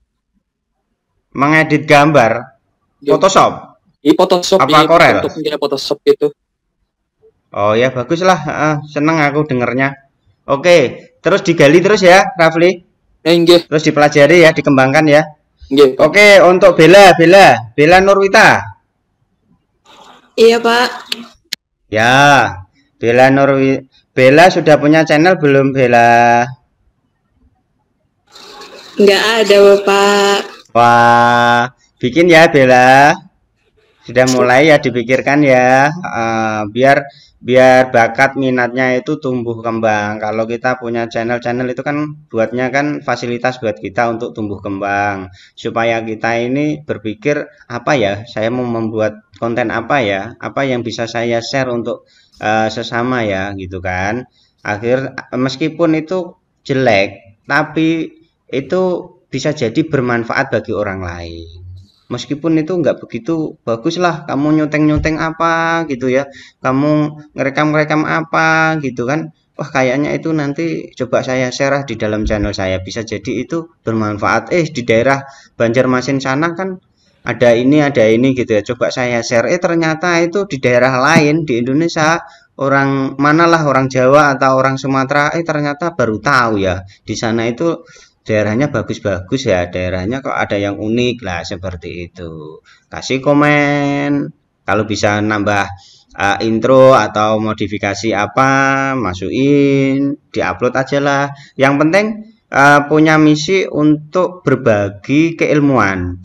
Mengedit gambar? Photoshop? Photoshop. Apa Corel? Untuk menjadi Photoshop itu. Oh ya, baguslah. Seneng aku dengernya. Oke, terus digali terus ya, Rafli. Nggih. Terus dipelajari ya, dikembangkan ya. Nggih, Pak. Oke, untuk Bella Nurwita. Iya, Pak. Ya, Bella sudah punya channel belum, Bella? Nggak ada, Bapak. Wah, bikin ya, Bella. Sudah mulai ya, dipikirkan ya. Biar bakat minatnya itu tumbuh kembang. Kalau kita punya channel itu kan buatnya kan fasilitas buat kita untuk tumbuh kembang, supaya kita ini berpikir apa ya, saya mau membuat konten apa ya, apa yang bisa saya share untuk sesama ya, gitu kan. Meskipun itu jelek, tapi itu bisa jadi bermanfaat bagi orang lain. Meskipun itu nggak begitu bagus lah, kamu nyunteng apa gitu ya, kamu ngerekam apa gitu kan, wah kayaknya itu nanti coba saya share di dalam channel saya, bisa jadi itu bermanfaat. Di daerah Banjarmasin sana kan ada ini gitu ya, coba saya share, ternyata itu di daerah lain di Indonesia, orang manalah, orang Jawa atau orang Sumatera, ternyata baru tahu ya di sana itu daerahnya bagus-bagus ya, daerahnya kok ada yang unik lah, seperti itu. Kasih komen, kalau bisa nambah intro atau modifikasi apa, masukin, diupload aja lah. Yang penting punya misi untuk berbagi keilmuan,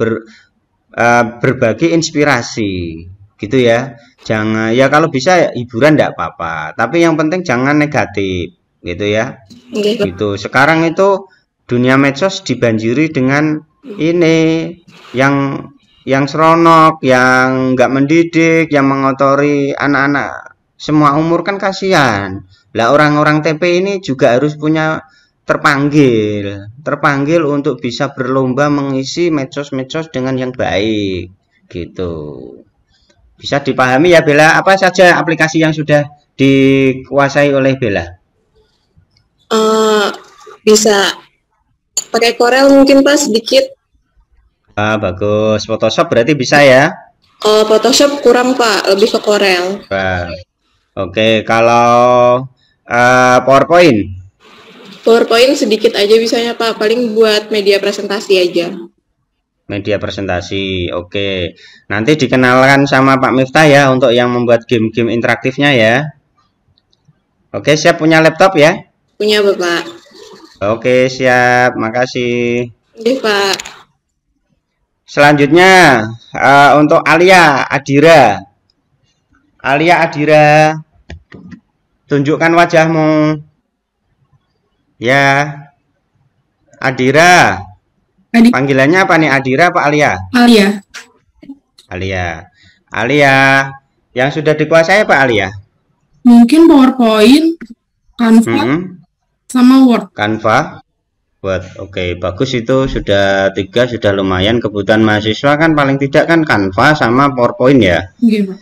berbagi inspirasi, gitu ya. Jangan ya, kalau bisa ya hiburan enggak apa-apa, tapi yang penting jangan negatif, gitu ya. Gitu. Sekarang itu dunia medsos dibanjiri dengan ini yang seronok, yang nggak mendidik, yang mengotori anak-anak semua umur, kan kasihan. Lah orang-orang TP ini juga harus punya terpanggil untuk bisa berlomba mengisi medsos-medsos dengan yang baik, gitu. Bisa dipahami ya, Bella? Apa saja aplikasi yang sudah dikuasai oleh Bella? Bisa pakai Corel mungkin, Pak, sedikit. Bagus. Photoshop berarti bisa ya? Photoshop kurang, Pak, lebih ke Corel. Oke, kalau PowerPoint? PowerPoint sedikit aja bisanya, Pak, paling buat media presentasi aja. Media presentasi, oke. Nanti dikenalkan sama Pak Miftah ya untuk yang membuat game-game interaktifnya ya. Oke, siap punya laptop ya? Punya Bapak. Oke, siap. Makasih. Oke Pak. Selanjutnya untuk Alia Adira. Alia Adira, tunjukkan wajahmu. Ya, Adira. Panggilannya apa nih, Adira apa Alia? Alia. Alia. Alia, yang sudah dikuasai apa Alia? Mungkin PowerPoint, Canva, sama Word. Canva, Word. Oke, bagus itu sudah 3, sudah lumayan. Kebutuhan mahasiswa kan paling tidak kan Canva sama PowerPoint ya. Iya, Pak.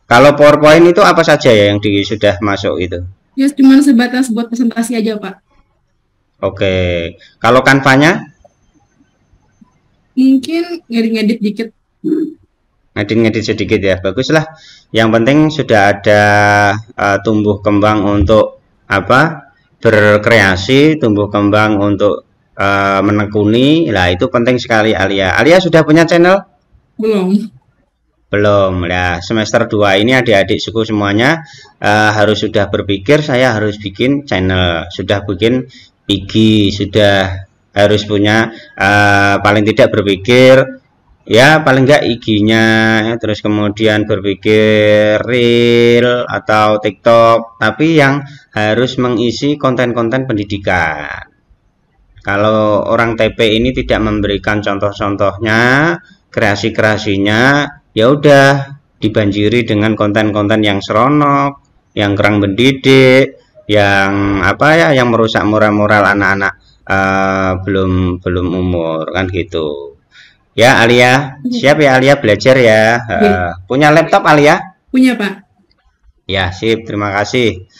Kalau PowerPoint itu apa saja ya yang sudah masuk itu? Ya, cuma sebatas buat presentasi aja, Pak. Oke, kalau Canva-nya? Mungkin ngedit-ngedit dikit. Ngedit-ngedit sedikit ya, baguslah. Yang penting sudah ada tumbuh kembang untuk apa? Berkreasi, tumbuh kembang untuk menekuni. Lah itu penting sekali Alia. Alia sudah punya channel? Belum. Belum. Nah, semester 2 ini adik-adik suku semuanya harus sudah berpikir saya harus bikin channel, sudah bikin IG, sudah harus punya paling tidak berpikir ya paling enggak IG-nya ya, terus kemudian berpikir reel atau TikTok, tapi yang harus mengisi konten-konten pendidikan. Kalau orang TP ini tidak memberikan contoh-contohnya, kreasi-kreasinya, ya udah dibanjiri dengan konten-konten yang seronok, yang kurang mendidik, yang apa ya, yang merusak moral-moral anak-anak belum umur kan gitu. Ya Alia, siap ya Alia belajar ya. Punya laptop Alia? Punya, Pak. Ya, sip, terima kasih.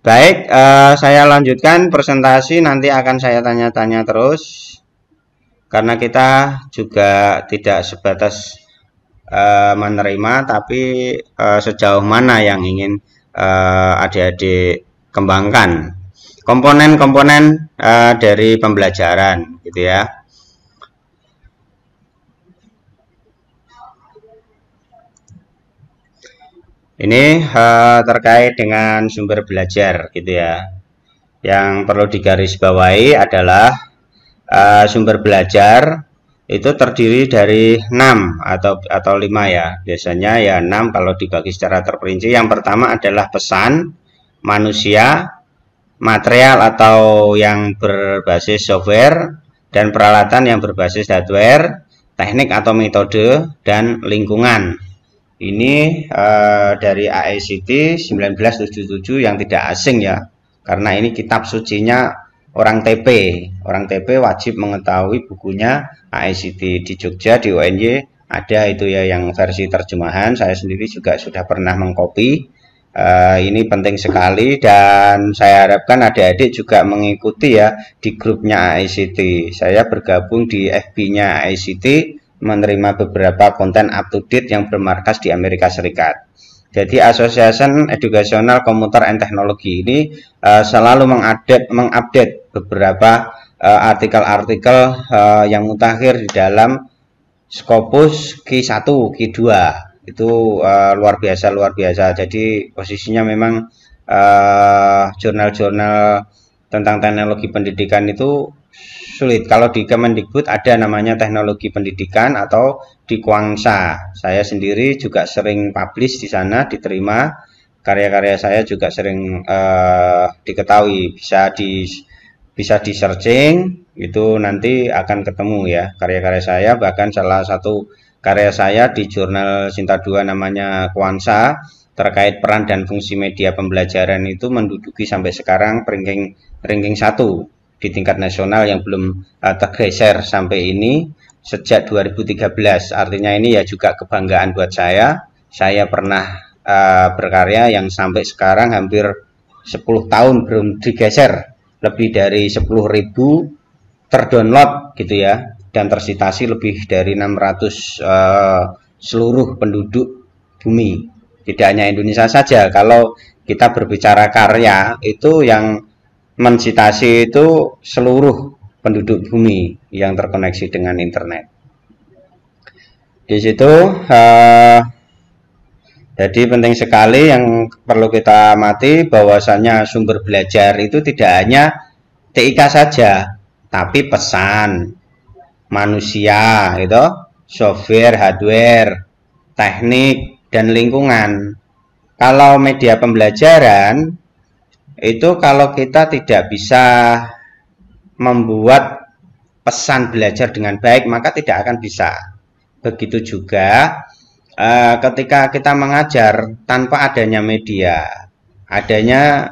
Baik, saya lanjutkan presentasi, nanti akan saya tanya-tanya terus. Karena kita juga tidak sebatas menerima, tapi sejauh mana yang ingin adik-adik kembangkan. Komponen-komponen dari pembelajaran, gitu ya. Ini terkait dengan sumber belajar, gitu ya. Yang perlu digarisbawahi adalah sumber belajar itu terdiri dari 6 atau 5 ya. Biasanya ya 6 kalau dibagi secara terperinci. Yang pertama adalah pesan, manusia, material atau yang berbasis software, dan peralatan yang berbasis hardware, teknik atau metode, dan lingkungan. Ini dari AICT 1977 yang tidak asing ya, karena ini kitab sucinya orang TP. Orang TP wajib mengetahui bukunya AICT di Jogja, di UNY ada itu ya yang versi terjemahan. Saya sendiri juga sudah pernah mengcopy. Ini penting sekali dan saya harapkan adik-adik juga mengikuti ya di grupnya AICT. Saya bergabung di FB-nya AICT, menerima beberapa konten up to date yang bermarkas di Amerika Serikat. Jadi Association Educational Computer and Technology ini selalu mengupdate beberapa artikel-artikel yang mutakhir di dalam Scopus Q1, Q2. Itu luar biasa. Jadi posisinya memang jurnal-jurnal tentang teknologi pendidikan itu sulit. Kalau di Kemendikbud ada namanya teknologi pendidikan atau di Kuangsa. Saya sendiri juga sering publish di sana, diterima. Karya-karya saya juga sering diketahui, bisa di searching, itu nanti akan ketemu ya karya-karya saya. Bahkan salah satu karya saya di jurnal Sinta 2 namanya Kuangsa terkait peran dan fungsi media pembelajaran itu menduduki sampai sekarang ranking 1 di tingkat nasional yang belum tergeser sampai ini sejak 2013. Artinya ini ya juga kebanggaan buat saya. Saya pernah berkarya yang sampai sekarang hampir 10 tahun belum digeser. Lebih dari 10.000 terdownload gitu ya. Dan tersitasi lebih dari 600 seluruh penduduk bumi. Tidak hanya Indonesia saja. Kalau kita berbicara karya itu yang mensitasi itu seluruh penduduk bumi yang terkoneksi dengan internet. Di situ Jadi penting sekali yang perlu kita amati bahwasanya sumber belajar itu tidak hanya TIK saja, tapi pesan, manusia, itu, software, hardware, teknik, dan lingkungan. Kalau media pembelajaran itu kalau kita tidak bisa membuat pesan belajar dengan baik, maka tidak akan bisa. Begitu juga ketika kita mengajar tanpa adanya media, adanya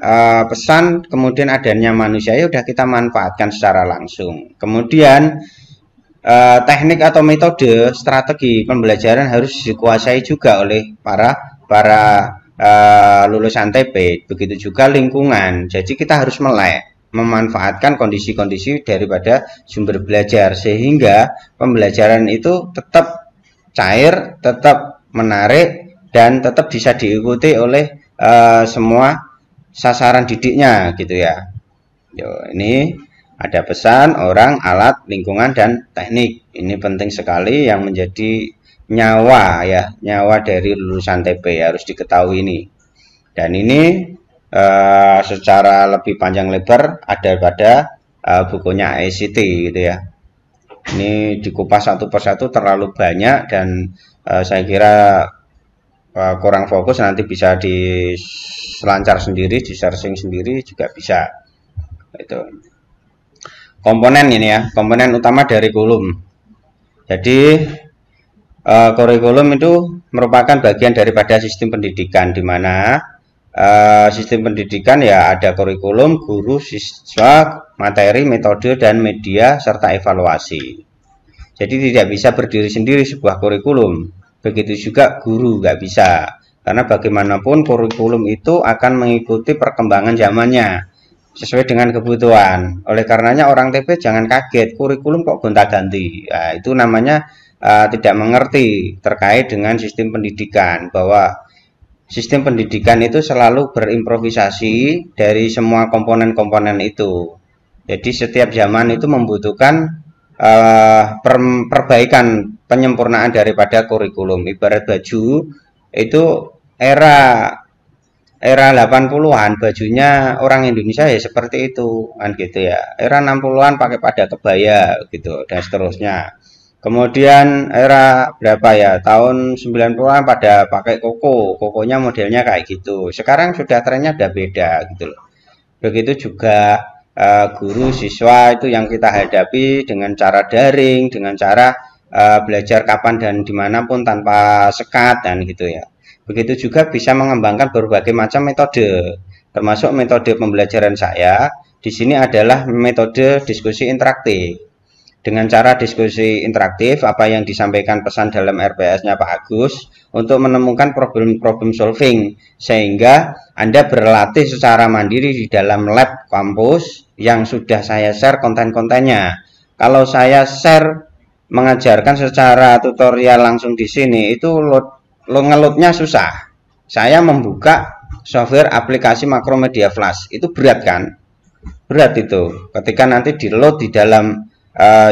pesan, kemudian adanya manusia, ya udah kita manfaatkan secara langsung. Kemudian teknik atau metode strategi pembelajaran harus dikuasai juga oleh para lulusan TP. Begitu juga lingkungan. Jadi kita harus melek, memanfaatkan kondisi-kondisi daripada sumber belajar sehingga pembelajaran itu tetap cair, tetap menarik, dan tetap bisa diikuti oleh semua sasaran didiknya gitu ya. Ini ada pesan, orang, alat, lingkungan, dan teknik. Ini penting sekali yang menjadi nyawa ya, nyawa dari lulusan TP harus diketahui ini. Dan ini secara lebih panjang lebar ada pada bukunya ICT gitu ya. Ini dikupas satu persatu terlalu banyak dan saya kira kurang fokus, nanti bisa diselancar sendiri, di searching sendiri juga bisa. Itu komponen ini ya, komponen utama dari kurikulum. Jadi kurikulum itu merupakan bagian daripada sistem pendidikan, di mana sistem pendidikan ya ada kurikulum, guru, siswa, materi, metode, dan media, serta evaluasi. Jadi tidak bisa berdiri sendiri sebuah kurikulum. Begitu juga guru nggak bisa, karena bagaimanapun kurikulum itu akan mengikuti perkembangan zamannya sesuai dengan kebutuhan. Oleh karenanya orang TP jangan kaget kurikulum kok gonta-ganti. Nah, itu namanya tidak mengerti terkait dengan sistem pendidikan, bahwa sistem pendidikan itu selalu berimprovisasi dari semua komponen-komponen itu. Jadi setiap zaman itu membutuhkan perbaikan, penyempurnaan daripada kurikulum. Ibarat baju itu era 80-an bajunya orang Indonesia ya seperti itu kan gitu ya. Era 60-an pakai pada kebaya gitu dan seterusnya. Kemudian era berapa ya, tahun 90-an pada pakai kokonya modelnya kayak gitu. Sekarang sudah trennya udah beda gitu loh. Begitu juga guru, siswa itu yang kita hadapi dengan cara daring, dengan cara belajar kapan dan dimanapun tanpa sekat dan gitu ya. Begitu juga bisa mengembangkan berbagai macam metode, termasuk metode pembelajaran saya di sini adalah metode diskusi interaktif. Dengan cara diskusi interaktif, apa yang disampaikan pesan dalam RPS-nya Pak Agus untuk menemukan problem solving, sehingga Anda berlatih secara mandiri di dalam lab kampus yang sudah saya share konten-kontennya. Kalau saya share mengajarkan secara tutorial langsung di sini, itu ngeloadnya susah. Saya membuka software aplikasi Makromedia Flash, itu berat kan? Berat itu. Ketika nanti di load di dalam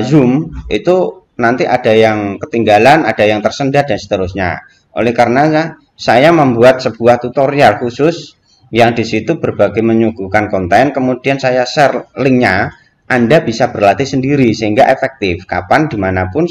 Zoom itu nanti ada yang ketinggalan, ada yang tersendat dan seterusnya. Oleh karenanya saya membuat sebuah tutorial khusus yang di situ berbagai menyuguhkan konten, kemudian saya share linknya. Anda bisa berlatih sendiri sehingga efektif. Kapan dimanapun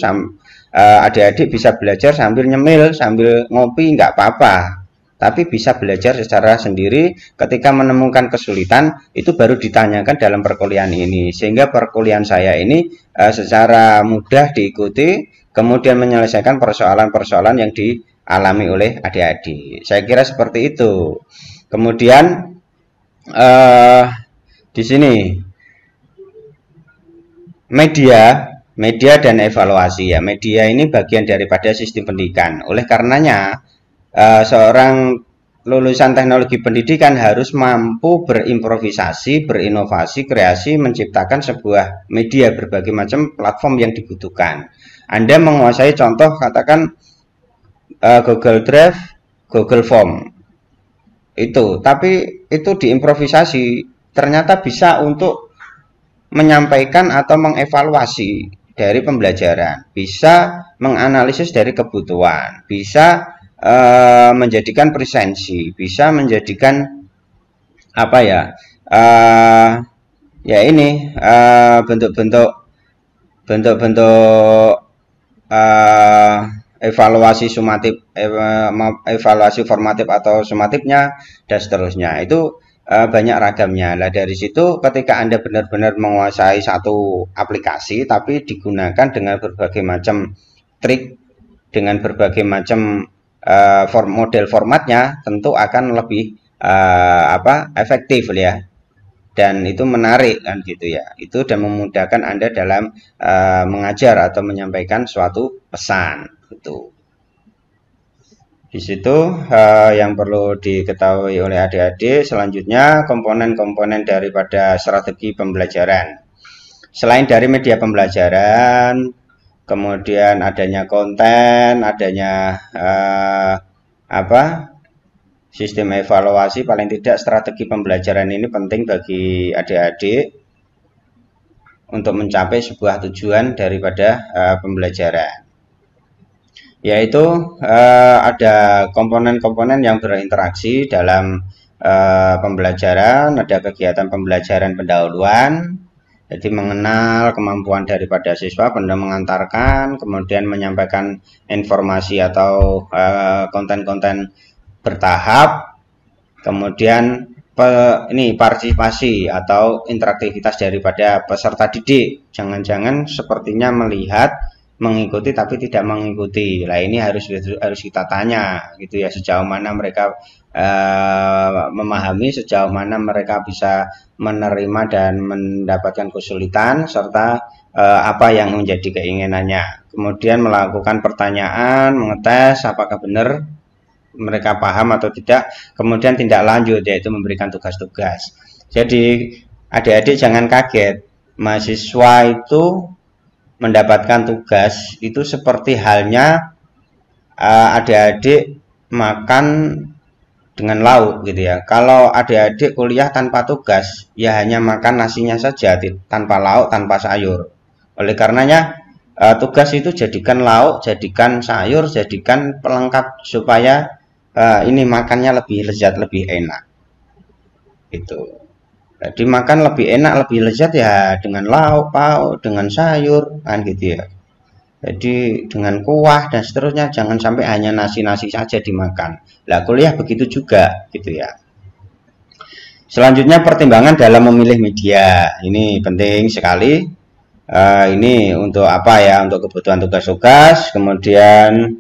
adik-adik bisa belajar sambil nyemil, sambil ngopi, nggak apa-apa. Tapi bisa belajar secara sendiri. Ketika menemukan kesulitan itu baru ditanyakan dalam perkuliahan ini, sehingga perkuliahan saya ini secara mudah diikuti, kemudian menyelesaikan persoalan-persoalan yang dialami oleh adik-adik. Saya kira seperti itu. Kemudian di sini media dan evaluasi ya. Media ini bagian daripada sistem pendidikan. Oleh karenanya seorang lulusan teknologi pendidikan harus mampu berimprovisasi, berinovasi, kreasi, menciptakan sebuah media, berbagai macam platform yang dibutuhkan. Anda menguasai contoh katakan Google Drive, Google Form itu, tapi itu diimprovisasi, ternyata bisa untuk menyampaikan atau mengevaluasi dari pembelajaran, bisa menganalisis dari kebutuhan, bisa menjadikan presensi, bisa menjadikan apa ya? Ya ini bentuk-bentuk evaluasi sumatif, evaluasi formatif atau sumatifnya dan seterusnya. Itu banyak ragamnya. Nah, dari situ ketika Anda benar-benar menguasai satu aplikasi tapi digunakan dengan berbagai macam trik, dengan berbagai macam model formatnya, tentu akan lebih efektif ya. Dan itu menarik kan gitu ya. Itu dan memudahkan Anda dalam mengajar atau menyampaikan suatu pesan gitu. Di situ yang perlu diketahui oleh adik-adik. Selanjutnya komponen-komponen daripada strategi pembelajaran. Selain dari media pembelajaran, kemudian adanya konten, adanya sistem evaluasi, paling tidak strategi pembelajaran ini penting bagi adik-adik untuk mencapai sebuah tujuan daripada pembelajaran. Yaitu ada komponen-komponen yang berinteraksi dalam pembelajaran, ada kegiatan pembelajaran pendahuluan, jadi mengenal kemampuan daripada siswa, kemudian mengantarkan, kemudian menyampaikan informasi atau konten-konten bertahap, kemudian ini partisipasi atau interaktivitas daripada peserta didik. Jangan-jangan sepertinya melihat, mengikuti tapi tidak mengikuti. Nah, ini harus kita tanya gitu ya, sejauh mana mereka memahami, sejauh mana mereka bisa menerima dan mendapatkan kesulitan, serta apa yang menjadi keinginannya. Kemudian melakukan pertanyaan, mengetes apakah benar mereka paham atau tidak. Kemudian tindak lanjut, yaitu memberikan tugas-tugas. Jadi adik-adik jangan kaget, mahasiswa itu mendapatkan tugas itu seperti halnya adik-adik makan dengan lauk gitu ya. Kalau adik-adik kuliah tanpa tugas, ya hanya makan nasinya saja, tanpa lauk, tanpa sayur. Oleh karenanya tugas itu jadikan lauk, jadikan sayur, jadikan pelengkap supaya ini makannya lebih lezat, lebih enak. Gitu. Jadi makan lebih enak, lebih lezat ya dengan lauk, pauk, dengan sayur, kan gitu ya. Jadi dengan kuah dan seterusnya, jangan sampai hanya nasi-nasi saja dimakan. Lah kuliah begitu juga, gitu ya. Selanjutnya pertimbangan dalam memilih media, ini penting sekali. Ini untuk apa ya? Untuk kebutuhan tugas-tugas, kemudian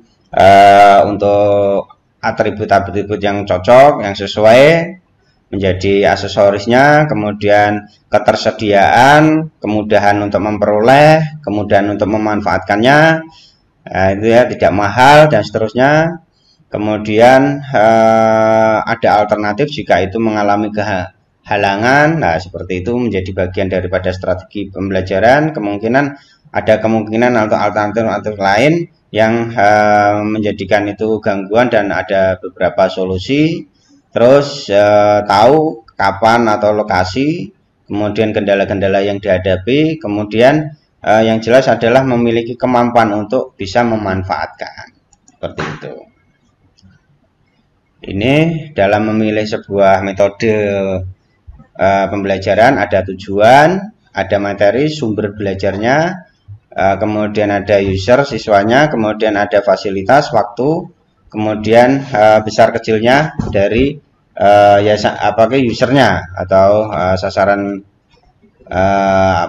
untuk atribut-atribut yang cocok, yang sesuai, menjadi aksesorisnya, kemudian ketersediaan, kemudahan untuk memperoleh, kemudahan untuk memanfaatkannya, itu ya, tidak mahal dan seterusnya. Kemudian ada alternatif jika itu mengalami kehalangan. Nah, seperti itu menjadi bagian daripada strategi pembelajaran. Ada kemungkinan atau alternatif lain yang menjadikan itu gangguan, dan ada beberapa solusi. Terus tahu kapan atau lokasi, kemudian kendala-kendala yang dihadapi, kemudian yang jelas adalah memiliki kemampuan untuk bisa memanfaatkan. Seperti itu. Ini dalam memilih sebuah metode pembelajaran ada tujuan, ada materi, sumber belajarnya, kemudian ada user, siswanya, kemudian ada fasilitas, waktu, kemudian besar kecilnya dari usernya atau sasaran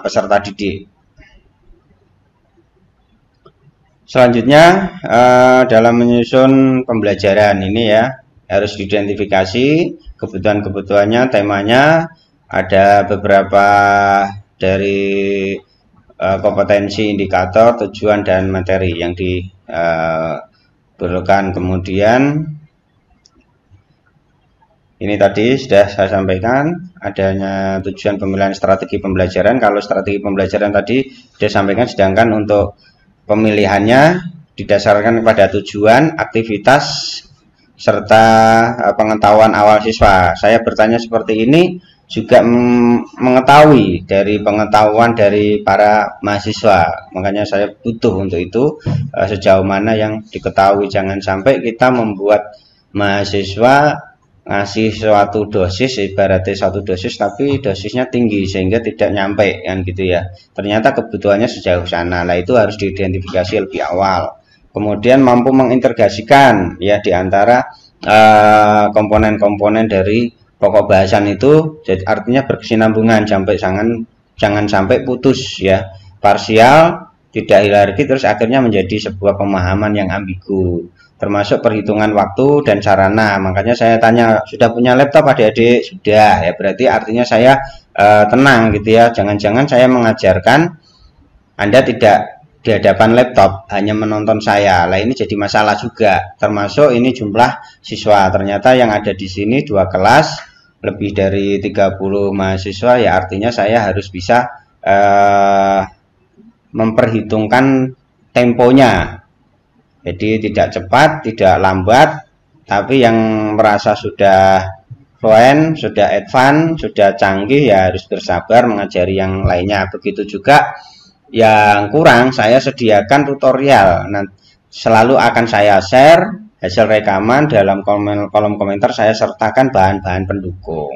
peserta didik. Selanjutnya dalam menyusun pembelajaran ini ya, harus diidentifikasi kebutuhan-kebutuhannya, temanya, ada beberapa dari kompetensi, indikator, tujuan, dan materi yang diperlukan. Kemudian ini tadi sudah saya sampaikan adanya tujuan pemilihan strategi pembelajaran. Kalau strategi pembelajaran tadi sudah sampaikan, sedangkan untuk pemilihannya didasarkan pada tujuan, aktivitas, serta pengetahuan awal siswa. Saya bertanya seperti ini juga mengetahui dari pengetahuan dari para mahasiswa. Makanya saya butuh untuk itu sejauh mana yang diketahui. Jangan sampai kita membuat mahasiswa ngasih suatu dosis, ibaratnya satu dosis tapi dosisnya tinggi sehingga tidak nyampe kan gitu ya. Ternyata kebutuhannya sejauh sana. Lah itu harus diidentifikasi lebih awal. Kemudian mampu mengintegrasikan ya di antara komponen-komponen dari pokok bahasan itu, jadi artinya berkesinambungan jangan sampai putus ya, parsial, tidak hierarki terus akhirnya menjadi sebuah pemahaman yang ambigu. Termasuk perhitungan waktu dan sarana. Makanya saya tanya, sudah punya laptop adik-adik? Sudah ya, berarti artinya saya tenang gitu ya. Jangan-jangan saya mengajarkan Anda tidak di hadapan laptop, hanya menonton saya. Lah ini jadi masalah juga. Termasuk ini jumlah siswa. Ternyata yang ada di sini 2 kelas, lebih dari 30 mahasiswa, ya artinya saya harus bisa memperhitungkan temponya. Jadi tidak cepat, tidak lambat, tapi yang merasa sudah fluent, sudah advance, sudah canggih ya harus bersabar mengajari yang lainnya. Begitu juga yang kurang saya sediakan tutorial. Nah, selalu akan saya share hasil rekaman dalam kolom komentar, saya sertakan bahan-bahan pendukung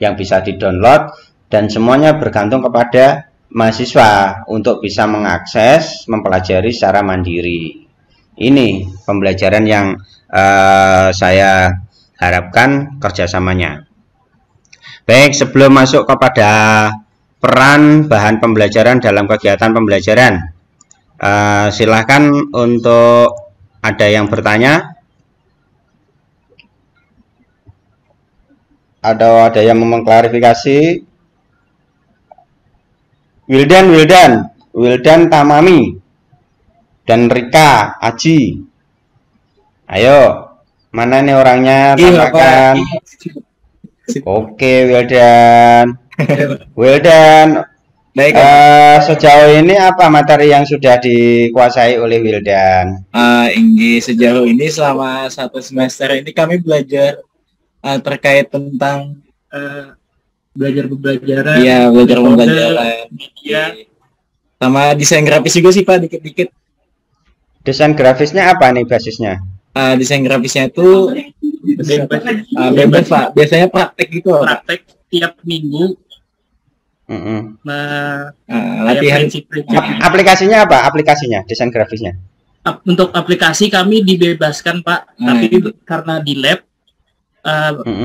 yang bisa di-download dan semuanya bergantung kepada mahasiswa untuk bisa mengakses, mempelajari secara mandiri. Ini pembelajaran yang saya harapkan kerjasamanya. Baik, sebelum masuk kepada peran bahan pembelajaran dalam kegiatan pembelajaran, silahkan untuk ada yang bertanya, ada yang mau mengklarifikasi. Wildan Tamami dan Rika Aji, ayo, mana nih orangnya? Tambahkan. Oke, Wildan. Baik, sejauh ini apa materi yang sudah dikuasai oleh Wildan? sejauh ini selama 1 semester ini kami belajar terkait tentang belajar pembelajaran. Iya, belajar pembelajaran media, sama desain grafis juga sih Pak, dikit-dikit. Desain grafisnya apa nih basisnya? Desain grafisnya itu bebas Pak, biasanya praktek gitu Pak. praktek tiap minggu. Latihan. Aplikasinya apa? Aplikasinya, desain grafisnya? Untuk aplikasi kami dibebaskan Pak, tapi karena di lab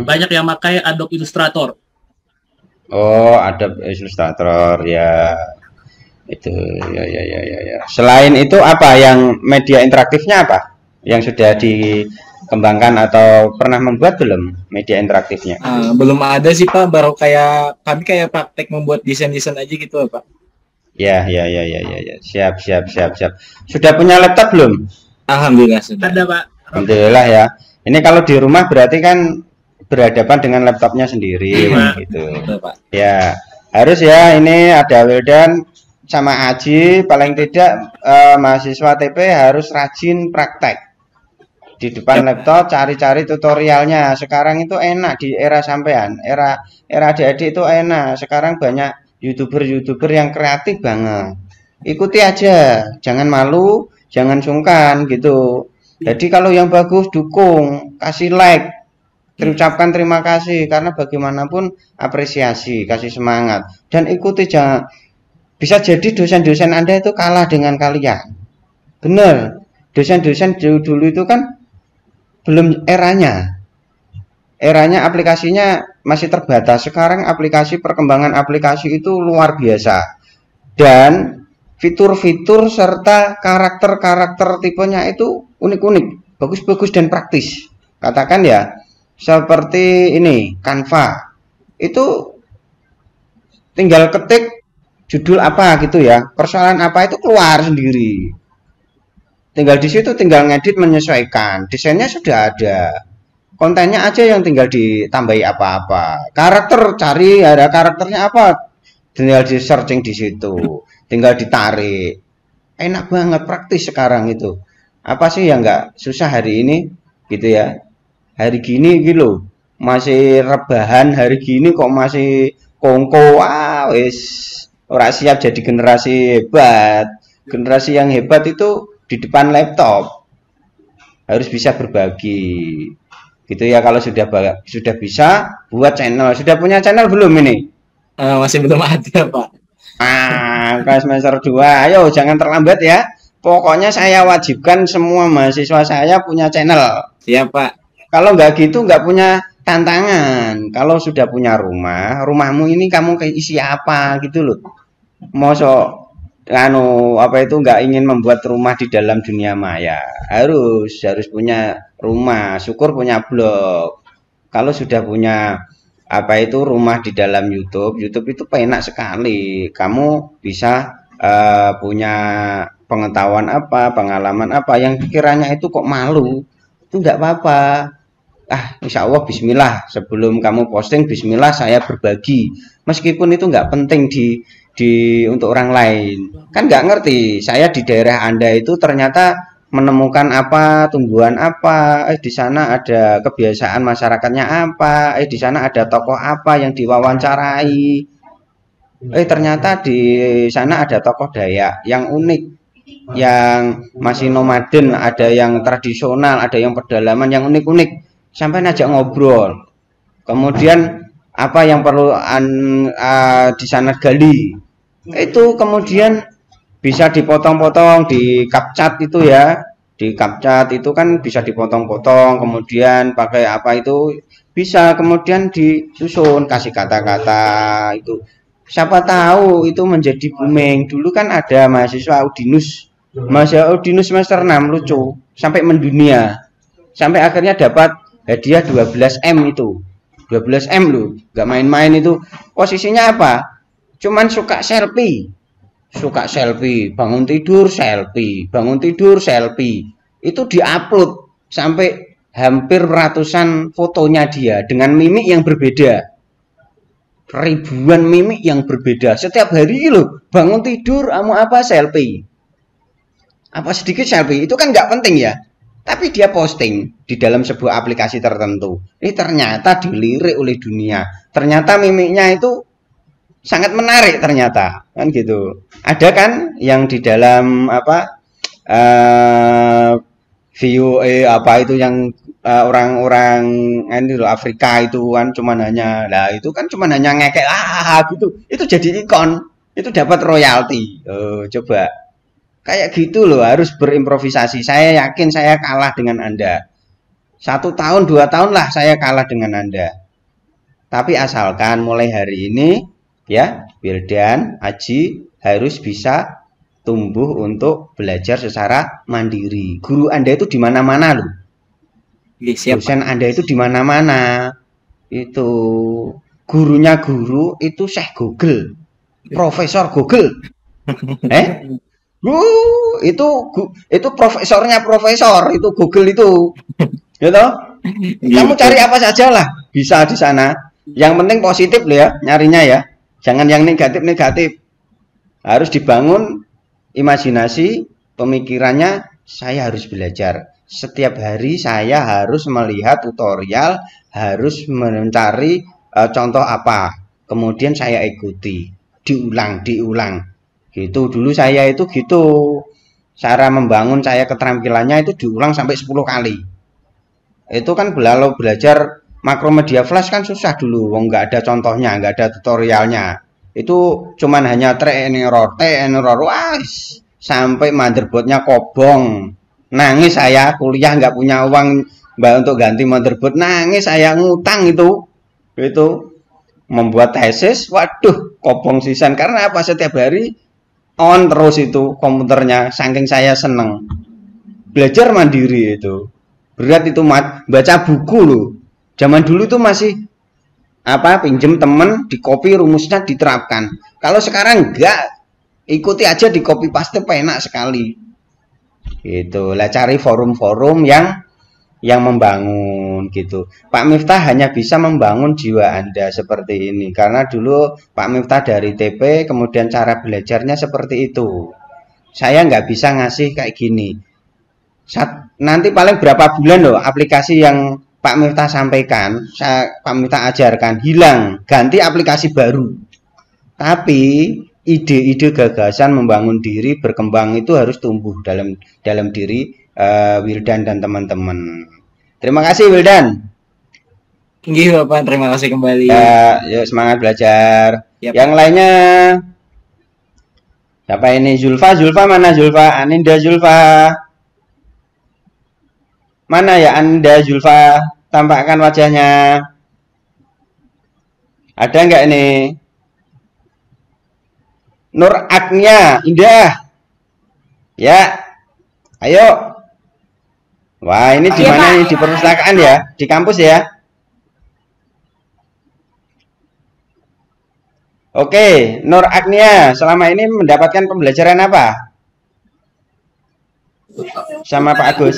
banyak yang pakai Adobe Illustrator. Oh, Adobe Illustrator ya. Itu ya. Selain itu apa yang media interaktifnya apa? Yang sudah dikembangkan atau pernah membuat belum media interaktifnya? Belum ada sih Pak, baru kami praktek membuat desain-desain aja gitu Pak. Ya. Siap. Sudah punya laptop belum? Alhamdulillah sudah. Ada Pak. Alhamdulillah ya. Ini kalau di rumah berarti kan berhadapan dengan laptopnya sendiri gitu. Betul, Pak. Ya, harus ya, ini ada Wildan sama Aji, paling tidak mahasiswa TP harus rajin praktek di depan laptop, cari-cari tutorialnya. Sekarang itu enak di era sampean, era adik-adik itu enak. Sekarang banyak YouTuber yang kreatif banget. Ikuti aja, jangan malu, jangan sungkan gitu. Jadi kalau yang bagus dukung, kasih like, ucapkan terima kasih, karena bagaimanapun apresiasi, kasih semangat, dan ikuti. Jangan, bisa jadi dosen-dosen Anda itu kalah dengan kalian. Bener, dosen-dosen dulu itu kan belum eranya aplikasinya masih terbatas. Sekarang perkembangan aplikasi itu luar biasa, dan fitur-fitur serta karakter-karakter tipenya itu unik-unik, bagus-bagus dan praktis. Katakan ya, seperti ini, Canva. Itu tinggal ketik judul apa gitu ya, persoalan apa itu keluar sendiri. Tinggal di situ tinggal ngedit, menyesuaikan. Desainnya sudah ada. Kontennya aja yang tinggal ditambahi apa-apa. Karakter, cari ada karakternya apa, tinggal di searching di situ, tinggal ditarik. Enak banget, praktis sekarang itu. Apa sih yang nggak susah hari ini gitu ya? Hari gini gitu loh. masih rebahan hari gini kok masih kongko, wah wis ora siap jadi generasi hebat. Generasi yang hebat itu di depan laptop harus bisa berbagi. Gitu ya, kalau sudah bisa buat channel. Sudah punya channel belum ini? Masih belum ada, Pak. Kelas semester 2. Ayo jangan terlambat ya. Pokoknya saya wajibkan semua mahasiswa saya punya channel. Siap, Pak. Kalau nggak gitu nggak punya tantangan. Kalau sudah punya rumah, rumahmu ini kamu kayak isi apa gitu loh. Mosok apa itu nggak ingin membuat rumah di dalam dunia maya, harus punya rumah, syukur punya blog. Kalau sudah punya apa itu rumah di dalam YouTube itu enak sekali, kamu bisa punya pengetahuan apa, pengalaman apa yang pikirannya itu kok malu, itu nggak apa-apa. Insya Allah bismillah, sebelum kamu posting bismillah saya berbagi, meskipun itu nggak penting untuk orang lain, kan nggak ngerti saya di daerah Anda itu ternyata menemukan apa, tumbuhan apa, di sana ada kebiasaan masyarakatnya apa, di sana ada tokoh apa yang diwawancarai, ternyata di sana ada tokoh Dayak yang unik, yang masih nomaden, ada yang tradisional, ada yang pedalaman yang unik-unik, sampai ngajak ngobrol. Kemudian apa yang perlu di sana gali, itu kemudian bisa dipotong-potong di CapCut itu ya, di CapCut itu kan bisa dipotong-potong, kemudian pakai apa itu bisa, kemudian disusun kasih kata-kata itu, siapa tahu itu menjadi booming. Dulu kan ada mahasiswa Udinus semester 6 lucu sampai mendunia, sampai akhirnya dapat hadiah 12M itu. 12M loh, nggak main-main itu. Posisinya apa? Cuman suka selfie, bangun tidur selfie, itu diupload sampai hampir ratusan fotonya dia dengan mimik yang berbeda, ribuan mimik yang berbeda setiap hari loh. Bangun tidur, kamu apa selfie, apa sedikit selfie, itu kan nggak penting ya, tapi dia posting di dalam sebuah aplikasi tertentu. Ini ternyata dilirik oleh dunia, ternyata mimiknya itu sangat menarik ternyata, kan gitu. Ada kan yang di dalam apa VOA apa itu yang orang-orang ini loh, Afrika itu kan cuman hanya, itu kan cuman hanya ngekek gitu, itu jadi ikon, itu dapat royalti. Coba kayak gitu loh, harus berimprovisasi. Saya yakin saya kalah dengan Anda. 1 tahun 2 tahun lah saya kalah dengan Anda. Tapi asalkan mulai hari ini ya, Wildan, Aji harus bisa tumbuh untuk belajar secara mandiri. Guru Anda itu di mana-mana loh. Dosen Anda itu di mana-mana. Itu gurunya guru itu Syekh Google, Profesor Google. Itu profesornya profesor, itu Google itu. Gitu. Kamu cari apa saja lah bisa di sana. Yang penting positif loh ya, nyarinya ya. Jangan yang negatif-negatif. Harus dibangun imajinasi, pemikirannya. Saya harus belajar. Setiap hari saya harus melihat tutorial, harus mencari contoh apa. Kemudian saya ikuti. Diulang. Gitu. Dulu saya itu gitu. Cara membangun saya keterampilannya itu diulang sampai 10 kali. Itu kan kalau belajar Makromedia Flash kan susah dulu, nggak ada contohnya, nggak ada tutorialnya. Itu cuman hanya try and error, sampai motherboardnya kobong. Nangis saya, kuliah nggak punya uang untuk ganti motherboard, nangis saya, ngutang itu membuat tesis, waduh kobong sisan. Karena apa? Setiap hari on terus itu komputernya, saking saya seneng. Belajar mandiri itu berat, itu baca buku loh. Zaman dulu tuh masih pinjem temen, di copy rumusnya diterapkan. Kalau sekarang enggak, ikuti aja, di copy paste, enak sekali. Gitu. Lah cari forum-forum yang membangun gitu. Pak Miftah hanya bisa membangun jiwa Anda seperti ini karena dulu Pak Miftah dari TP, kemudian cara belajarnya seperti itu. Saya nggak bisa ngasih kayak gini. Nanti paling berapa bulan loh aplikasi yang Pak Miftah sampaikan, Pak Miftah ajarkan, hilang, ganti aplikasi baru. Tapi ide-ide gagasan membangun diri, berkembang itu harus tumbuh dalam diri Wildan dan teman-teman. Terima kasih Wildan. Iya Bapak, terima kasih kembali. Ya, yuk semangat belajar. Yap. Yang lainnya siapa ini? Zulfa mana Zulfa? Aninda Zulfa. Mana ya Anda Zulfa? Tampakkan wajahnya. Ada nggak ini? Nur Agnia, Indah. Ya. Ayo. Wah, ini di mana nih? Di perpustakaan ya? Di kampus ya? Oke, Nur Agnia, selama ini mendapatkan pembelajaran apa? Sama Pak Agus?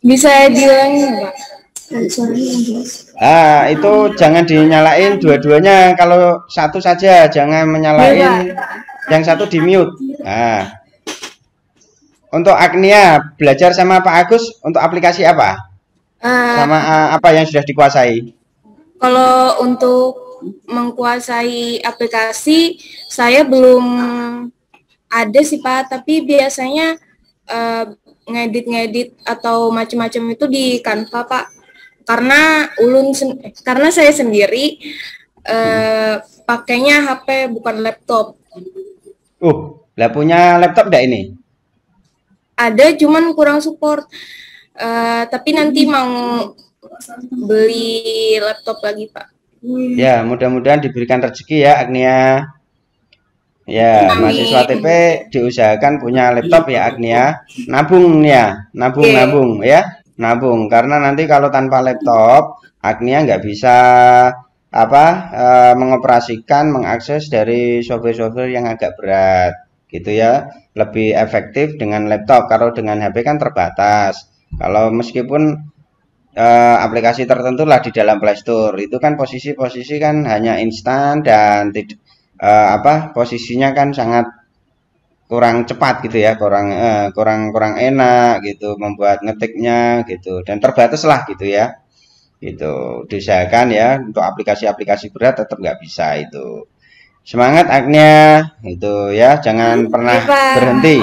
Bisa diulangi, Pak? Itu jangan dinyalain dua-duanya, kalau satu saja, jangan menyalain yang satu di mute. Nah, untuk Agnia belajar sama Pak Agus untuk aplikasi apa? Sama apa yang sudah dikuasai? Kalau untuk menguasai aplikasi, saya belum ada sih Pak, tapi biasanya ngedit atau macam-macam itu di Canva Pak. Karena saya sendiri pakainya HP bukan laptop. Lah punya laptop enggak ini? Ada, cuman kurang support. Tapi nanti mau beli laptop lagi Pak. Ya, mudah-mudahan diberikan rezeki ya Agnia. Ya, mahasiswa TP diusahakan punya laptop ya Agnia. Nabung ya, nabung ya, nabung. Karena nanti kalau tanpa laptop, Agnia nggak bisa mengoperasikan, mengakses dari software-software yang agak berat, gitu ya. Lebih efektif dengan laptop. Kalau dengan HP kan terbatas. Kalau meskipun aplikasi tertentu lah di dalam Play Store itu kan posisi-posisi kan hanya instan dan posisinya kan sangat kurang cepat gitu ya, kurang enak gitu membuat ngetiknya gitu, dan terbatas lah gitu ya, gitu. Diusahakan ya untuk aplikasi-aplikasi berat tetap nggak bisa itu. Semangat Agnia itu ya, jangan pernah berhenti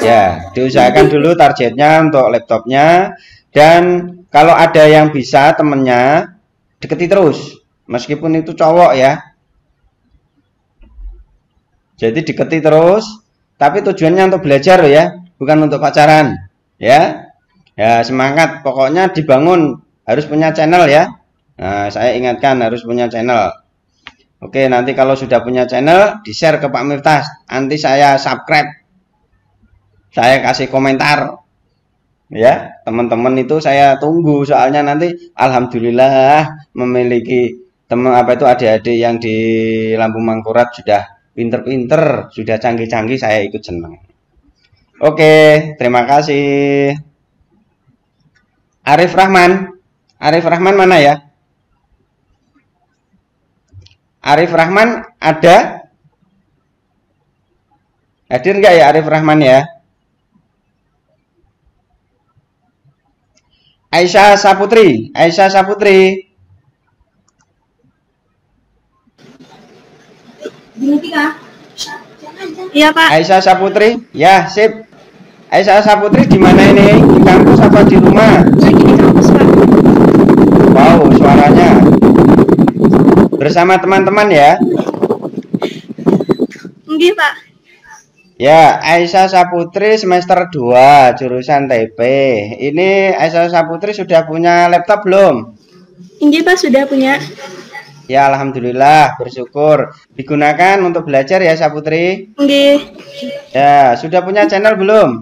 ya, diusahakan dulu targetnya untuk laptopnya. Dan kalau ada yang bisa temennya, deketi terus, meskipun itu cowok ya. Jadi deketi terus, tapi tujuannya untuk belajar loh ya, bukan untuk pacaran ya. Ya semangat, pokoknya dibangun, harus punya channel ya. Nah, saya ingatkan harus punya channel. Oke, nanti kalau sudah punya channel, di-share ke Pak Miftah, nanti saya subscribe, saya kasih komentar. Ya, teman-teman itu saya tunggu, soalnya nanti alhamdulillah memiliki adik-adik yang di Lampung Mangkurat sudah pinter-pinter, sudah canggih-canggih, saya ikut senang. Oke, terima kasih. Arif Rahman mana ya? Arif Rahman ada? Hadir nggak ya Arif Rahman ya? Aisyah Saputri. Iya Pak. Aisyah Saputri, ya sip. Aisyah Saputri di mana ini? Di kampus apa di rumah? Lagi di kampus Pak. Wow, suaranya. Bersama teman-teman ya? Nggih Pak. Ya, Aisyah Saputri semester 2 jurusan TP. Ini Aisyah Saputri sudah punya laptop belum? Nggih Pak, sudah punya. Ya, alhamdulillah, bersyukur. Digunakan untuk belajar ya Saputri? Nggih. Ya, sudah punya channel belum?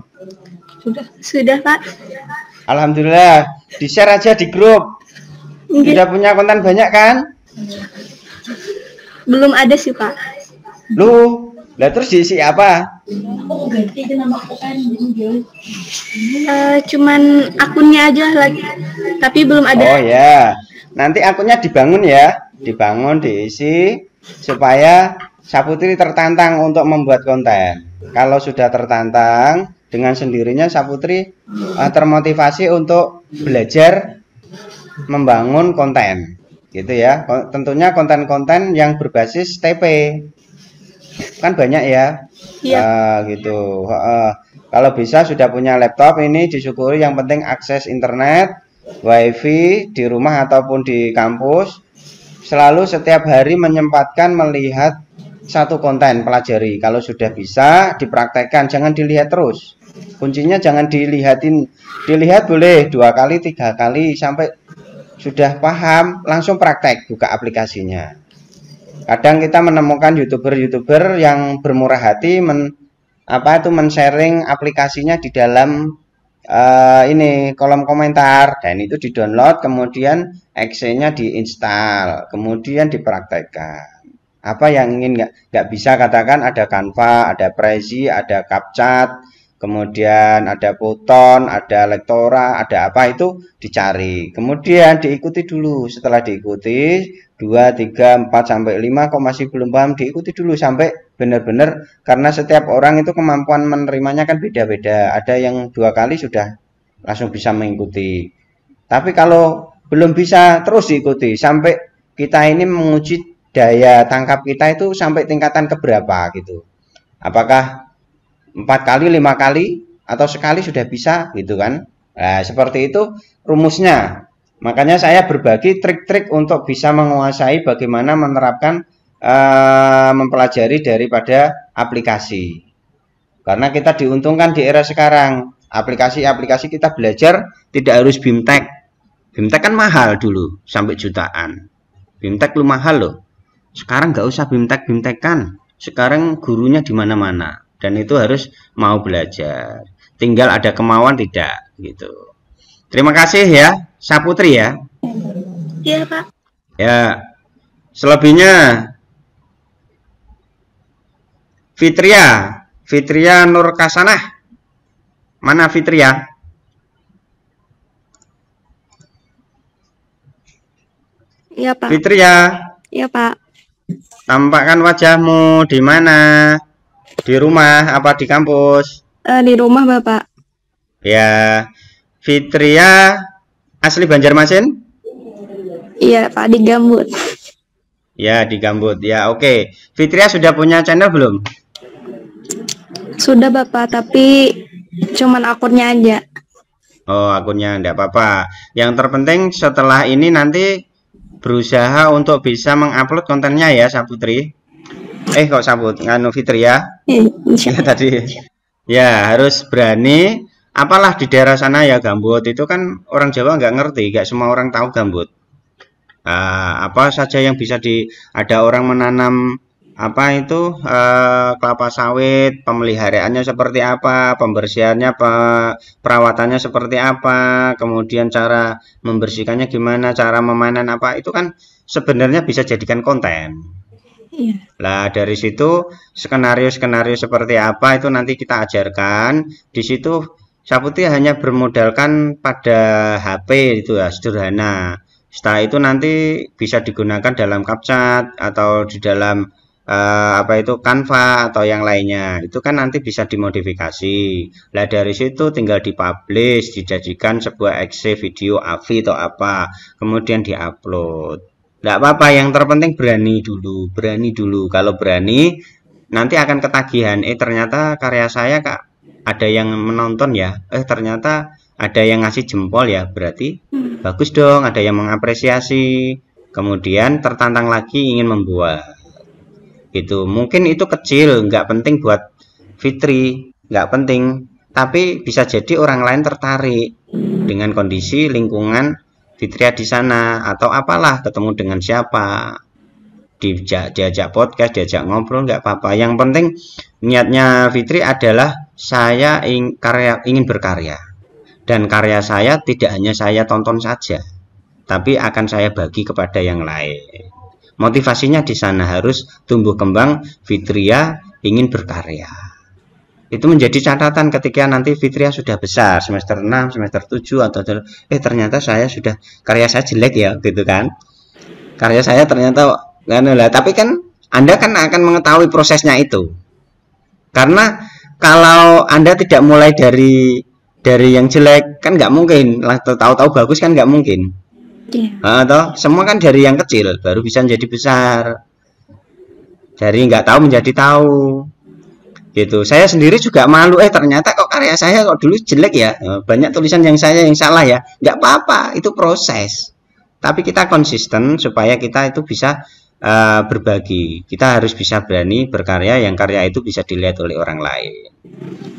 Sudah Pak. Alhamdulillah, di-share aja di grup. Nggih. Sudah punya konten banyak kan? Belum ada sih Pak. Lu, lah terus diisi apa? Cuman akunnya aja lagi, tapi belum ada. Oh ya, nanti akunnya dibangun ya, diisi supaya Saputri tertantang untuk membuat konten. Kalau sudah tertantang, dengan sendirinya Saputri termotivasi untuk belajar membangun konten gitu ya. Tentunya konten-konten yang berbasis TP kan banyak ya. Gitu. Kalau bisa sudah punya laptop ini disyukuri, yang penting akses internet, wifi di rumah ataupun di kampus. Selalu setiap hari menyempatkan melihat satu konten, pelajari. Kalau sudah bisa dipraktekkan, jangan dilihat terus. Kuncinya jangan dilihat boleh 2 kali 3 kali sampai sudah paham langsung praktek, buka aplikasinya. Kadang kita menemukan youtuber yang bermurah hati men-sharing aplikasinya di dalam kolom komentar, dan itu di-download, kemudian exe-nya diinstal, kemudian dipraktekkan. Apa yang ingin nggak bisa, katakan ada Canva, ada Prezi, ada CapCut, kemudian ada Python, ada Lektora, ada apa, itu dicari, kemudian diikuti dulu. Setelah diikuti 2, 3, 4 sampai 5 kok masih belum paham, diikuti dulu sampai benar-benar, karena setiap orang itu kemampuan menerimanya kan beda-beda. Ada yang 2 kali sudah langsung bisa mengikuti, tapi kalau belum bisa terus diikuti sampai kita ini menguji daya tangkap kita itu sampai tingkatan keberapa gitu. Apakah 4 kali, 5 kali, atau sekali sudah bisa gitu kan. Nah, seperti itu rumusnya. Makanya saya berbagi trik-trik untuk bisa menguasai bagaimana menerapkan mempelajari daripada aplikasi. Karena kita diuntungkan di era sekarang. Aplikasi-aplikasi kita belajar tidak harus BIMTEK. BIMTEK kan mahal dulu sampai jutaan. BIMTEK lu mahal loh. Sekarang nggak usah BIMTEK kan. Sekarang gurunya di mana-mana. Dan itu harus mau belajar. Tinggal ada kemauan tidak gitu. Terima kasih ya, Saputri ya. Iya, Pak. Ya. Selebihnya Fitria Nur Kasanah. Mana Fitria? Iya, Pak. Fitria. Iya, Pak. Tampakkan wajahmu di mana? Di rumah apa di kampus? Di rumah, Bapak. Ya, Fitria asli Banjarmasin? Iya, Pak, di Gambut. Ya, di Gambut. Ya, oke. Fitria sudah punya channel belum? Sudah, Bapak, tapi cuman akunnya aja. Oh, akunnya enggak apa-apa. Yang terpenting setelah ini nanti berusaha untuk bisa mengupload kontennya ya, Saputri. Kok Saput, nganu Fitria? Ya, tadi. Ya, harus berani. Apalah di daerah sana ya, Gambut itu kan orang Jawa nggak ngerti, nggak semua orang tahu Gambut. Apa saja yang bisa ada orang menanam kelapa sawit, pemeliharaannya seperti apa, pembersihannya, perawatannya seperti apa, kemudian cara membersihkannya gimana, cara memanen apa, itu kan sebenarnya bisa jadikan konten. Lah dari situ skenario-skenario seperti apa itu nanti kita ajarkan. Di situ Saputri hanya bermodalkan pada HP itu ya, sederhana. Setelah itu nanti bisa digunakan dalam CapCut atau di dalam Canva atau yang lainnya. Itu kan nanti bisa dimodifikasi. Lah dari situ tinggal dipublish, dijadikan sebuah exe video AVI atau apa, kemudian diupload. Nggak apa-apa, yang terpenting berani dulu. Kalau berani nanti akan ketagihan. Ternyata karya saya Kak ada yang menonton ya. Ternyata ada yang ngasih jempol ya. Berarti bagus dong, ada yang mengapresiasi. Kemudian tertantang lagi ingin membuat. Gitu. Mungkin itu kecil, nggak penting buat Fitri, nggak penting. Tapi bisa jadi orang lain tertarik dengan kondisi lingkungan Fitria di sana, atau apalah, ketemu dengan siapa, diajak podcast, diajak ngobrol, nggak apa-apa. Yang penting niatnya Fitri adalah saya ingin berkarya, dan karya saya tidak hanya saya tonton saja, tapi akan saya bagi kepada yang lain. Motivasinya di sana harus tumbuh kembang. Fitria ingin berkarya. Itu menjadi catatan ketika nanti Fitria sudah besar, semester 6, semester 7 atau ternyata karya saya jelek ya, gitu kan. Karya saya ternyata tapi kan Anda kan akan mengetahui prosesnya itu. Karena kalau Anda tidak mulai dari yang jelek kan nggak mungkin lah, tahu-tahu bagus kan nggak mungkin. Atau semua kan dari yang kecil baru bisa menjadi besar, dari nggak tahu menjadi tahu gitu. Saya sendiri juga malu, ternyata kok karya saya kok dulu jelek ya, banyak tulisan yang salah ya. Nggak apa-apa, itu proses, tapi kita konsisten supaya kita itu bisa berbagi. Kita harus bisa berani berkarya yang karya itu bisa dilihat oleh orang lain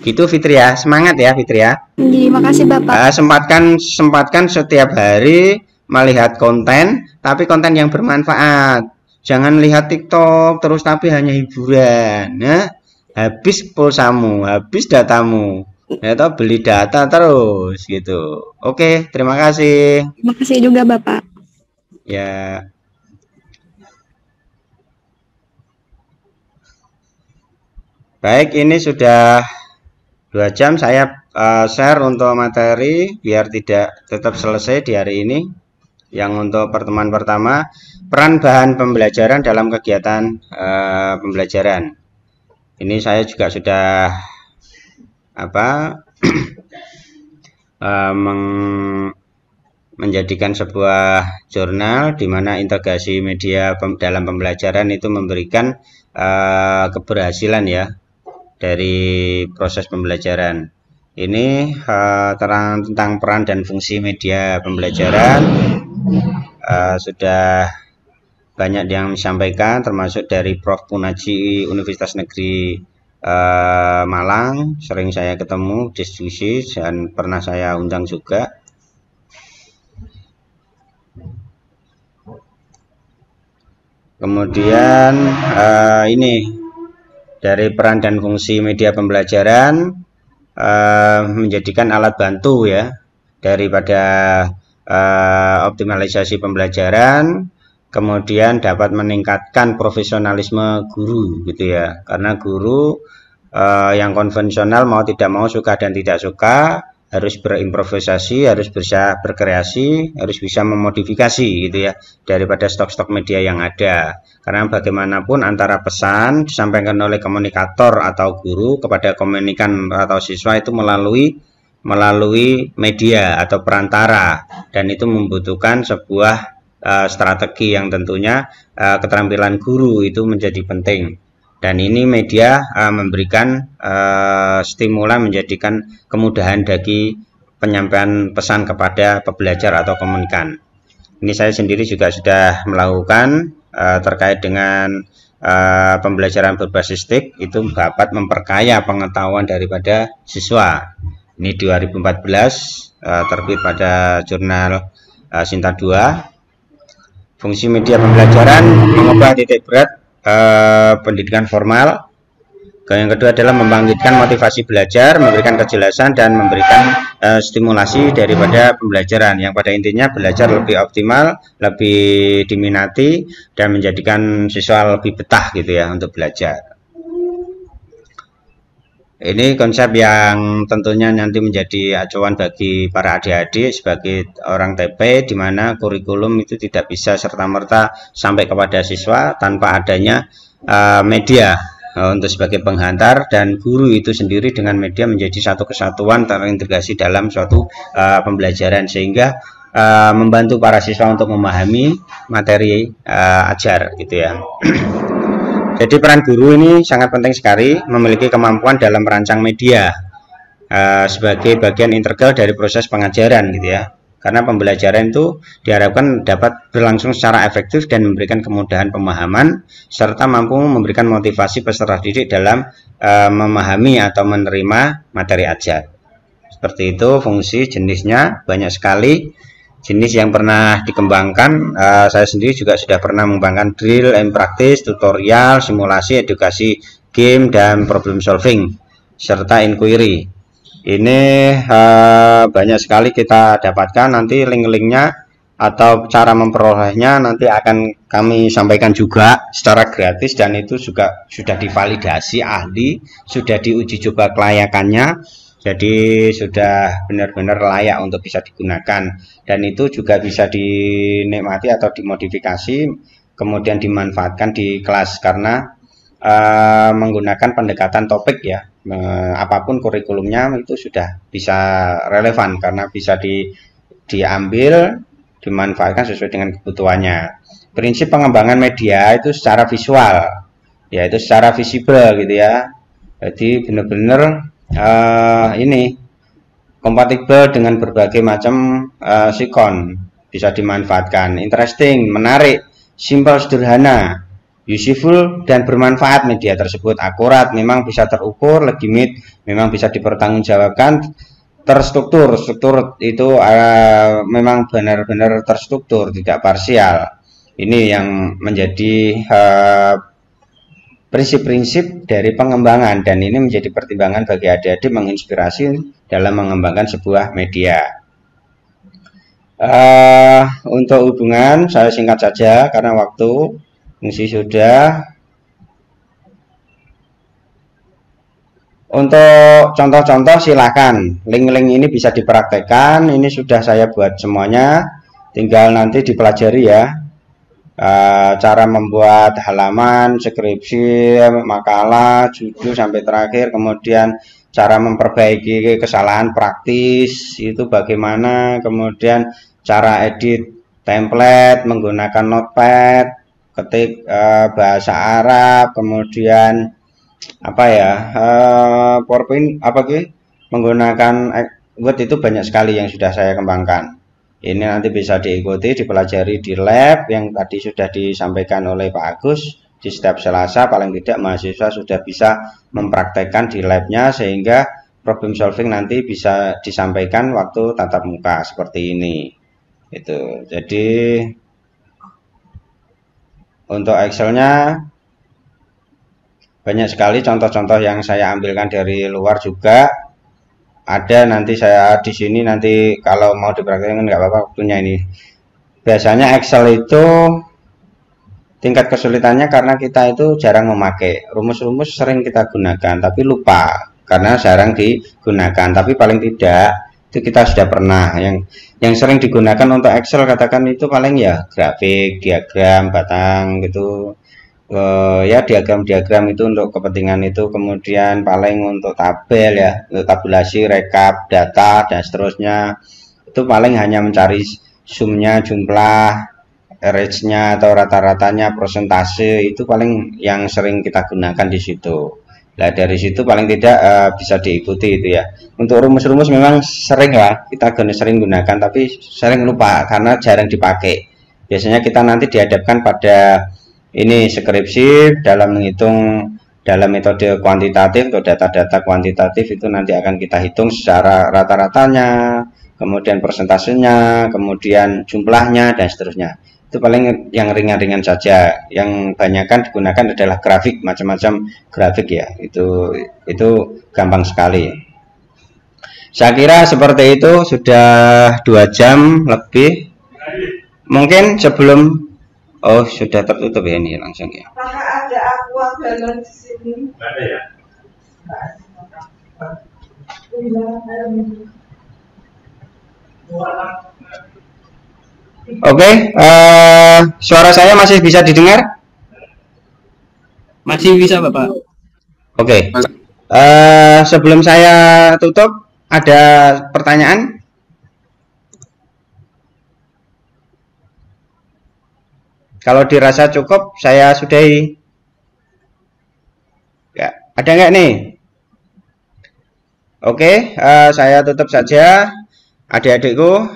gitu. Fitria, semangat ya Fitria. Terima kasih Bapak. Sempatkan setiap hari melihat konten, tapi konten yang bermanfaat. Jangan lihat TikTok terus tapi hanya hiburan. Nah, habis pulsamu, habis datamu, atau beli data terus gitu. Oke, terima kasih. Terima kasih juga Bapak. Ya. Baik, ini sudah 2 jam saya share untuk materi biar tidak tetap selesai di hari ini. Yang untuk pertemuan pertama, peran bahan pembelajaran dalam kegiatan pembelajaran. Ini saya juga sudah menjadikan sebuah jurnal di mana integrasi media dalam pembelajaran itu memberikan keberhasilan ya dari proses pembelajaran. Ini tentang peran dan fungsi media pembelajaran. Sudah banyak yang disampaikan, termasuk dari Prof. Punaji Universitas Negeri Malang, sering saya ketemu diskusi dan pernah saya undang juga. Kemudian ini dari peran dan fungsi media pembelajaran, menjadikan alat bantu ya daripada optimalisasi pembelajaran, kemudian dapat meningkatkan profesionalisme guru gitu ya, karena guru yang konvensional mau tidak mau, suka dan tidak suka, harus berimprovisasi, harus bisa berkreasi, harus bisa memodifikasi gitu ya daripada stok-stok media yang ada. Karena bagaimanapun antara pesan disampaikan oleh komunikator atau guru kepada komunikan atau siswa itu melalui media atau perantara, dan itu membutuhkan sebuah strategi yang tentunya keterampilan guru itu menjadi penting. Dan ini media memberikan stimulan, menjadikan kemudahan bagi penyampaian pesan kepada pembelajar atau komunikan. Ini saya sendiri juga sudah melakukan terkait dengan pembelajaran berbasis TIK, itu dapat memperkaya pengetahuan daripada siswa. Ini 2014 terbit pada jurnal Sinta 2. Fungsi media pembelajaran mengubah titik berat pendidikan formal. Yang kedua adalah membangkitkan motivasi belajar, memberikan kejelasan dan memberikan stimulasi daripada pembelajaran, yang pada intinya belajar lebih optimal, lebih diminati, dan menjadikan siswa lebih betah gitu ya untuk belajar. Ini konsep yang tentunya nanti menjadi acuan bagi para adik-adik sebagai orang TP, di mana kurikulum itu tidak bisa serta-merta sampai kepada siswa tanpa adanya media untuk sebagai penghantar, dan guru itu sendiri dengan media menjadi satu kesatuan terintegrasi dalam suatu pembelajaran, sehingga membantu para siswa untuk memahami materi ajar gitu ya. Jadi peran guru ini sangat penting sekali, memiliki kemampuan dalam merancang media sebagai bagian integral dari proses pengajaran gitu ya. Karena pembelajaran itu diharapkan dapat berlangsung secara efektif dan memberikan kemudahan pemahaman, serta mampu memberikan motivasi peserta didik dalam memahami atau menerima materi ajar. Seperti itu fungsi jenisnya banyak sekali. Jenis yang pernah dikembangkan, saya sendiri juga sudah pernah mengembangkan drill and practice, tutorial, simulasi, edukasi, game, dan problem solving, serta inquiry. Ini banyak sekali kita dapatkan, nanti link-linknya atau cara memperolehnya nanti akan kami sampaikan juga secara gratis, dan itu juga sudah divalidasi ahli, sudah diuji coba kelayakannya. Jadi sudah benar-benar layak untuk bisa digunakan, dan itu juga bisa dinikmati atau dimodifikasi kemudian dimanfaatkan di kelas, karena menggunakan pendekatan topik ya. apapun kurikulumnya itu sudah bisa relevan karena bisa diambil, dimanfaatkan sesuai dengan kebutuhannya. Prinsip pengembangan media itu secara visual, yaitu secara visible gitu ya. Jadi benar-benar ini kompatibel dengan berbagai macam sikon, bisa dimanfaatkan. Interesting, menarik, simple, sederhana, useful, dan bermanfaat. Media tersebut akurat, memang bisa terukur, legitimate, memang bisa dipertanggungjawabkan, terstruktur. Struktur itu memang benar-benar terstruktur, tidak parsial. Ini yang menjadi prinsip-prinsip dari pengembangan, dan ini menjadi pertimbangan bagi adik-adik menginspirasi dalam mengembangkan sebuah media. Untuk hubungan saya singkat saja karena waktu fungsi sudah. Untuk contoh-contoh silakan, link-link ini bisa dipraktekkan. Ini sudah saya buat semuanya, tinggal nanti dipelajari ya. Cara membuat halaman, skripsi, makalah, judul sampai terakhir, kemudian cara memperbaiki kesalahan praktis itu bagaimana, kemudian cara edit template menggunakan notepad, ketik bahasa Arab, kemudian apa ya, PowerPoint menggunakan Word, itu banyak sekali yang sudah saya kembangkan. Ini nanti bisa diikuti, dipelajari di lab yang tadi sudah disampaikan oleh Pak Agus. Di setiap Selasa paling tidak mahasiswa sudah bisa mempraktekkan di labnya, sehingga problem solving nanti bisa disampaikan waktu tatap muka seperti ini. Itu. Jadi untuk Excelnya banyak sekali contoh-contoh yang saya ambilkan dari luar juga. Ada nanti saya di sini, nanti kalau mau dipraktikkan nggak apa-apa waktunya ini. Biasanya Excel itu tingkat kesulitannya karena kita itu jarang memakai. Rumus-rumus sering kita gunakan tapi lupa karena jarang digunakan. Tapi paling tidak itu kita sudah pernah. Yang sering digunakan untuk Excel katakan itu paling ya grafik, diagram, batang gitu. Ya diagram-diagram itu untuk kepentingan itu, kemudian paling untuk tabel ya, untuk tabulasi, rekap, data dan seterusnya. Itu paling hanya mencari sumnya, jumlah, average-nya atau rata-ratanya, persentase, itu paling yang sering kita gunakan di situ. Nah dari situ paling tidak bisa diikuti itu ya. Untuk rumus-rumus memang sering lah kita sering gunakan, tapi sering lupa karena jarang dipakai. Biasanya kita nanti dihadapkan pada ini skripsi dalam menghitung dalam metode kuantitatif atau data-data kuantitatif, itu nanti akan kita hitung secara rata-ratanya, kemudian persentasenya, kemudian jumlahnya dan seterusnya. Itu paling yang ringan-ringan saja. Yang banyakkan digunakan adalah grafik, macam-macam grafik ya. Itu gampang sekali. Saya kira seperti itu, sudah 2 jam lebih. Mungkin sebelum sudah tertutup ya ini langsung ya. Apakah ada aqua galon di sini? Ada ya. Oke, suara saya masih bisa didengar? Masih bisa Bapak. Oke. Sebelum saya tutup, ada pertanyaan? Kalau dirasa cukup, saya sudahi. Ya, ada nggak nih? Oke, saya tutup saja. Adik-adikku,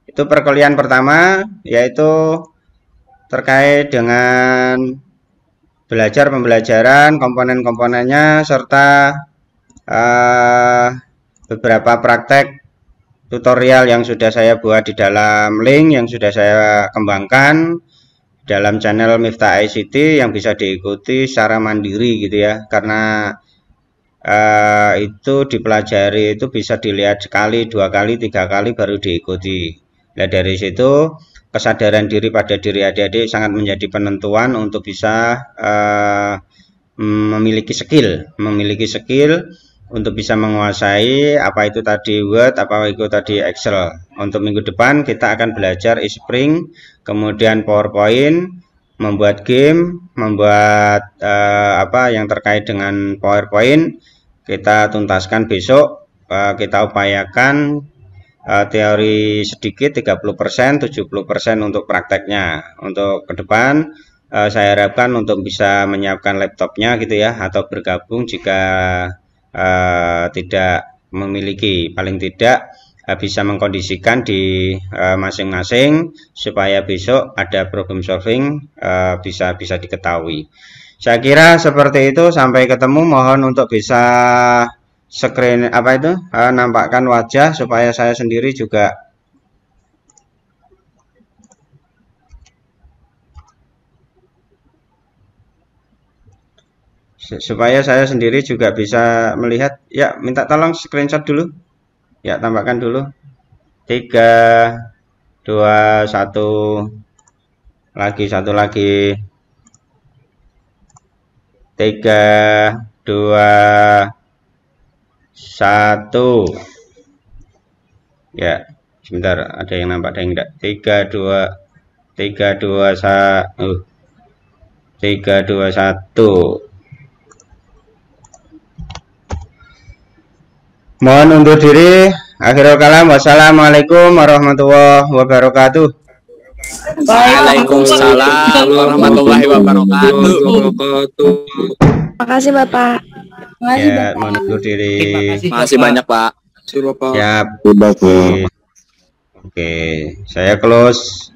itu perkuliahan pertama, yaitu terkait dengan belajar pembelajaran, komponen-komponennya, serta beberapa praktek tutorial yang sudah saya buat di dalam link yang sudah saya kembangkan dalam channel Miftah ICT yang bisa diikuti secara mandiri gitu ya, karena itu dipelajari itu bisa dilihat sekali, 2 kali, 3 kali baru diikuti. Nah dari situ kesadaran diri pada diri adik-adik sangat menjadi penentuan untuk bisa memiliki skill untuk bisa menguasai apa itu tadi Word, apa itu tadi Excel. Untuk minggu depan kita akan belajar eSpring, kemudian PowerPoint, membuat game, membuat apa yang terkait dengan PowerPoint, kita tuntaskan besok. Kita upayakan teori sedikit 30%, 70% untuk prakteknya. Untuk ke depan saya harapkan untuk bisa menyiapkan laptopnya gitu ya, atau bergabung jika tidak memiliki, paling tidak bisa mengkondisikan di masing-masing supaya besok ada problem solving bisa diketahui. Saya kira seperti itu. Sampai ketemu. Mohon untuk bisa screen apa itu nampakkan wajah supaya saya sendiri juga bisa melihat. Ya, minta tolong screenshot dulu. Ya, tambahkan dulu. 3, 2, 1. Lagi, satu lagi. 3, 2, 1. Ya, sebentar, ada yang nampak, ada yang enggak. 3, 2, 1. 3, 2, 1. Mohon undur diri. Akhirul kalam. Wassalamualaikum warahmatullahi wabarakatuh. Waalaikumsalam warahmatullahi wabarakatuh. Terima kasih Bapak. Ya, mohon undur diri. Terima kasih banyak Pak. Siap. Oke, saya close.